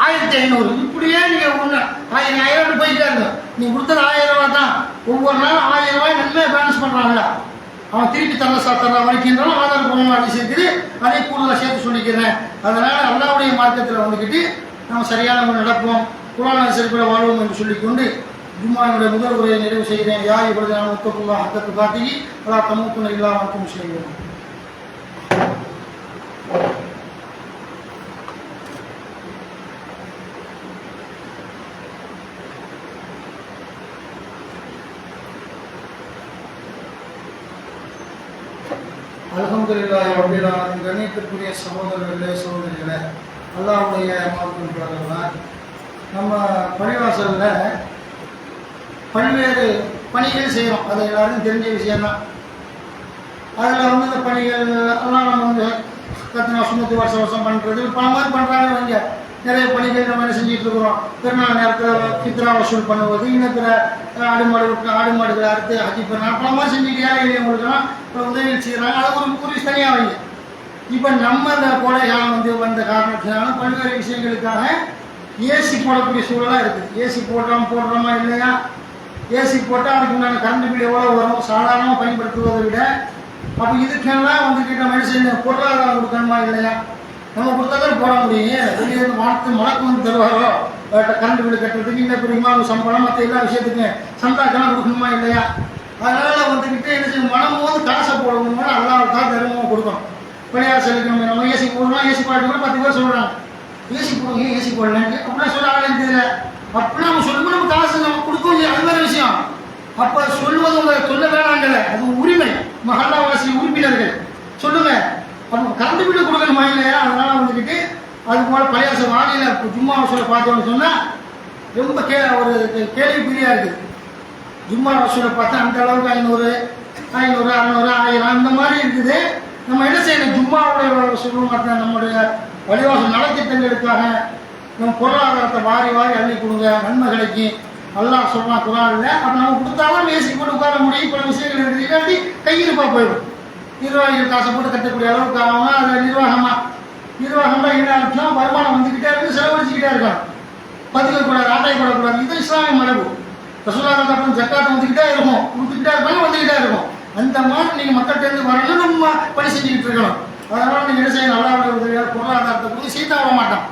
1500, இப்படியே நீங்கள் ஒன்று 1000 போயிட்டே இருக்கும். நீங்கள் கொடுத்தது 1000 ரூபா தான். ஒவ்வொரு நாளும் 1000 ரூபாய் நல்லா பேலன்ஸ் பண்ணுறாங்களா, அவன் திருப்பி தர வரைக்கின்றாலும் ஆதாரபூர்வமாக ஹதீஸ் இருக்குது. அதை கூடுதலாக சேர்த்து சொல்லிக்கிறேன். அதனால் அல்லாஹ்வுடைய மார்க்கத்தில் வந்துக்கிட்டு நம்ம சரியான முறை நடப்போம், குர்ஆன் சரிபட வாழ்வோம் என்று சொல்லிக்கொண்டு ஜும்மாவுடைய முதல் உரையை நிறைவு செய்கிறேன். யார் இப்பொழுது நான் முத்தகுல்லா ஹக்கத்து காட்டி அல்லா தமுக்குன்னு இல்லா வணக்கம் செய்கிறேன். அல்ஹம்துலில்லாஹி ரப்பில் ஆலமீன். கண்ணியத்திற்குரிய சகோதரர்களே சகோதரிகளே, அல்லாஹ்வுடைய மார்க்கத்தின் நம்ம பள்ளிவாசலில் பல்வேறு பணிகள் செய்கிறோம். அது எல்லாருக்கும் தெரிஞ்ச விஷயம்தான். அதில் வந்து இந்த பணிகள் எல்லாம் நம்ம வந்து கத்தினா சுமத்து வருஷம் பண்ணுறது பல மாதிரி பண்ணுறாங்க. இங்கே நிறைய பணிகள் நம்ம என்ன செஞ்சுட்டு இருக்கிறோம். பெருநாள் நேரத்தில் ஃபித்ரா வசூல் பண்ணுவது, இன்னும் ஆடு மாடுகளை அறுத்து ஹஜ்ஜி பெருநாள் பல மாதிரி செஞ்சுட்டு ஏழைகளுக்கெல்லாம் இப்போ உதவிகள் செய்கிறாங்க. அது ஒரு தனியாக வைங்க. இப்போ நம்ம இந்த கோடை காலம் வந்து வந்த காரணத்தினால பல்வேறு விஷயங்களுக்காக ஏசி போடக்கூடிய சூழலாக இருக்குது. ஏசி போடுறோமா இல்லையா? ஏசி போட்டால் அதுக்கு உண்டான கரண்ட் பில் எவ்வளோ வரும் சாதாரணமாக பயன்படுத்துவதை விட. அப்போ இதுக்கெல்லாம் வந்துக்கிட்ட மனுஷன் பொருளாதாரம் கொடுக்கணுமா இல்லையா? நம்ம கொடுத்தாதான் போட முடியும். வெளியே மழக்கு வந்து தருவாரோ கரண்ட் பில் கட்டுறதுக்கு, இன்னும் பெரியமா சம்பளம் மற்ற எல்லா விஷயத்துக்கும் சந்தாக்கெல்லாம் கொடுக்கணுமா இல்லையா? அதனால் வந்துக்கிட்டு என்ன செய்யும், மனம் போது காசை போடணும்னா அல்லாவுக்காக தர்மமாக கொடுக்கணும். பள்ளியாசலுக்கு நம்ம ஏசி போடணும், ஏசி போட்டு கூட 10 பேர் சொல்கிறாங்க ஏசி போடுங்க ஏசி போடலன்ட்டு அப்படிலாம் சொல்ல ஆளுன்னு தெரியல. அப்படிலாம் நம்ம சொல்லும்போது நம்ம காசு நம்ம கொடுக்கணும். அது வேறு விஷயம். அப்போ சொல்வது உங்களை சொல்ல வேணாங்கல்ல, அது உரிமை. மஹல்லாவாசி உறுப்பினர்கள் சொல்லுங்க. அப்போ கரண்ட் பில்லு கொடுக்கணுமா இல்லையா? அதனால வந்துக்கிட்டு அது போல் பழையாச வானிலை ஜும்மா வசூலை பார்த்தோன்னு சொன்னால் ரொம்ப ஒரு கேள்விக்குறியாக இருக்குது. ஜும்மா வசூலை பார்த்தா அந்த அளவுக்கு 500, 600, 1000 இந்த மாதிரி இருக்குது. நம்ம என்ன செய்யணும்? ஜும்மாவுடைய வசூலும் மற்ற நம்முடைய வழிவாசல் நலத்திட்டங்களுக்காக நம்ம பொருளாதாரத்தை வாரி அள்ளி கொடுங்க, நன்மை கிடைக்கும். அல்லாஹ் சொல்றான் குர்ஆன்ல. அப்போ நம்ம கொடுத்தாலும் ஏசி போட்டு உட்கார முடியும். பல விஷயங்கள் இருக்குது. இல்லாட்டி கையிருப்பாக போயிடும். நிர்வாகிகள் காசை போட்டு கட்டக்கூடிய அளவுக்கு ஆகும். அது நிர்வாகமாக இல்லாச்சும் வருமானம் வந்துக்கிட்டே இருக்கு, செலவழிச்சுக்கிட்டே இருக்காங்க. பதிலக்கூடாது, ஆட்டாயப்படக்கூடாது. இது இஸ்லாமிய மரபு. ரசூலுல்லாஹ் அப்புறம் ஜக்காத்து வந்துக்கிட்டே இருக்கும், கொடுத்துக்கிட்டே இருப்பாங்க, வந்துக்கிட்டே இருக்கும். அந்த மாதிரி நீங்கள் மக்கள்கிட்ட வரணும், நம்ம பணி செஞ்சுக்கிட்டு இருக்கணும். அதனால நீங்கள் என்ன செய்யணும்? அல்லாஹ்வுடைய உதவியால் பொருளாதாரத்தை கொடுத்து சைத்தான் விட மாட்டான்.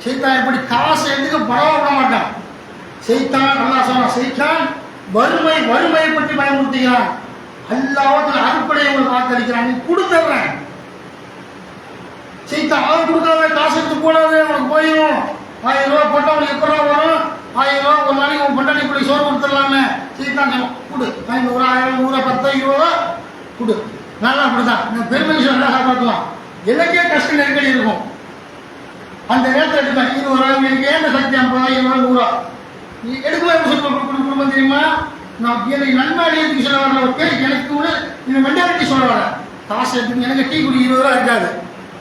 சைத்தான் எப்படி காசை எடுத்துக்க பரவ விட மாட்டான். சைத்தான் அல்லாஹ் சொன்னான், சைத்தான் வறுமையை பற்றி பயன்படுத்துகிறான். அல்லாஹ் அறுப்படையை உங்களுக்கு வாக்களிக்கிறான். நீ கொடுத்துட்றேன். சைத்தான் அவன் கொடுக்காத காசு எடுத்து போடாது, அவனுக்கு போயிடும். 1000 ரூபா போட்டால் அவனுக்கு எப்படா வரும்? 1000 ரூபா ஒரு நாளைக்கு உன் பொண்டாட்டி பிள்ளை சோறு கொடுத்துடலாமே. சைத்தான் கொடு 500, 1000, 100, 10, 20 கொடு. நல்லா அப்படிதான் பெருமை விஷயம் நல்லா காப்பாற்றலாம். எனக்கே கஷ்ட நெருக்கடி இருக்கும். அந்த நேரத்தில் எடுப்பேன். 20 ரூபா எனக்கு ஏன் சக்தி 50, 20, 100 நீ எடுக்கவே குடும்பம் தெரியுமா? நான் எனக்கு நன்மை எடுத்து சொல்ல வரல. ஓகே, எனக்கு உள்ள இந்த மென்டாலிட்டி சொல்ல வரேன். காசு எடுத்து எனக்கு டீ குடி 20 ரூபா இருக்காது.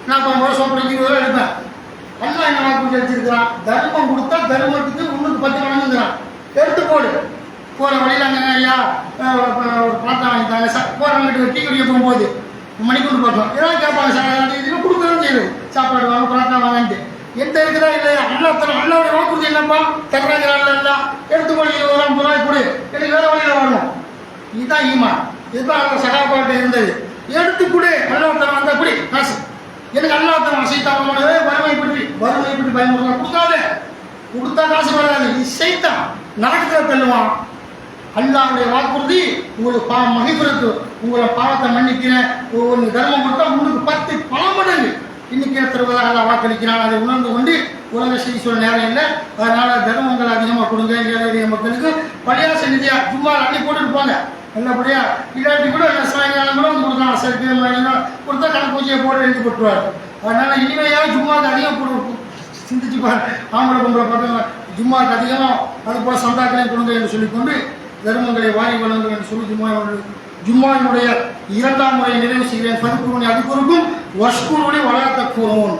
நான் 50 ரூபா சோப்பு 20 ரூபா எடுப்பேன். எல்லாம் என்ன வாக்கு வச்சிருக்கிறான். தர்மம் கொடுத்தா தர்மத்துக்கு 10 மடங்குங்கிறான். எடுத்து போடு. போகிற வழியில் அங்கே ஐயா ஒரு பழத்தை வாங்கிட்டாங்க சார். போகிறவங்கிட்ட டீ குடிக்க போகும்போது மணிக்கூண்டு பார்த்தோம். ஏதாவது கேட்பாங்க சார், இதெல்லாம் கொடுக்கதான் செய்யுது. சாப்பாடு வாங்க, பழத்தை வாங்கிட்டு எந்த இருக்குதா இல்லையா? அல்லாவுடைய வாக்குறுதி என்னப்பா? தர்றாங்கிறாள் எல்லாம் எடுத்து போய் 20 ரூபா 30 ரூபாய் கொடு, எனக்கு வேற வழியில் வரணும். இதுதான் ஈமான். இதுதான் அந்த சகாபாட்டு இருந்தது. எடுத்து கொடு. அல்லாஹ் அந்த அப்படி காசு எனக்கு அல்லாஹ் சைத்தானோட வறுமை பற்றி பயமுறுத்தா. கொடுக்காது, கொடுத்தா காசு வராது. இது சைத்தான் நடக்கிறத தள்ளுவான். அல்லாஹ்வுடைய வாக்குறுதி உங்களுக்கு மகிழ்ச்சி, உங்களை பாவத்தை மன்னிக்கிறேன். ஒரு தர்மம் கொடுத்தா உங்களுக்கு 10 பல மடங்கு இன்னைக்கு தருவதாக அல்லாஹ் வாக்களிக்கிறான். அதை உணர்ந்து கொண்டு உலக செய்தி சொல்ல நேரம் இல்லை. அதனால தர்மங்கள் அதிகமாக கொடுங்க. ஏழை மக்களுக்கு பழையாச நிதியா ஜும்மா அள்ளி போட்டுட்டு போங்க. நல்லபடியா இல்லாட்டி கூட சாயங்காலம் கூட வந்து கொடுக்கலாம். சரி கொடுத்தா கணக்கு பூஜையை போட்டு எழுதி போட்டுருவார். அதனால இனிமையாக ஜும்மாவுக்கு அதிகம் சிந்திச்சு பாரு. ஆம்பளை பொம்பளை பார்த்தா ஜும்மாவுக்கு அதிகம் அது போல சந்தாக்களையும் கொடுங்க என்று சொல்லிக்கொண்டு தர்மங்களை வாரி வழங்கும் என்று சொல்லி ஜும்மாவினுடைய 2ஆம் முறை நிறைவு செய்கிறேன். பதிப்புருவனை அது பொறுக்கும் வஷ்குருவனை வளர்த்த கூறுவோம்.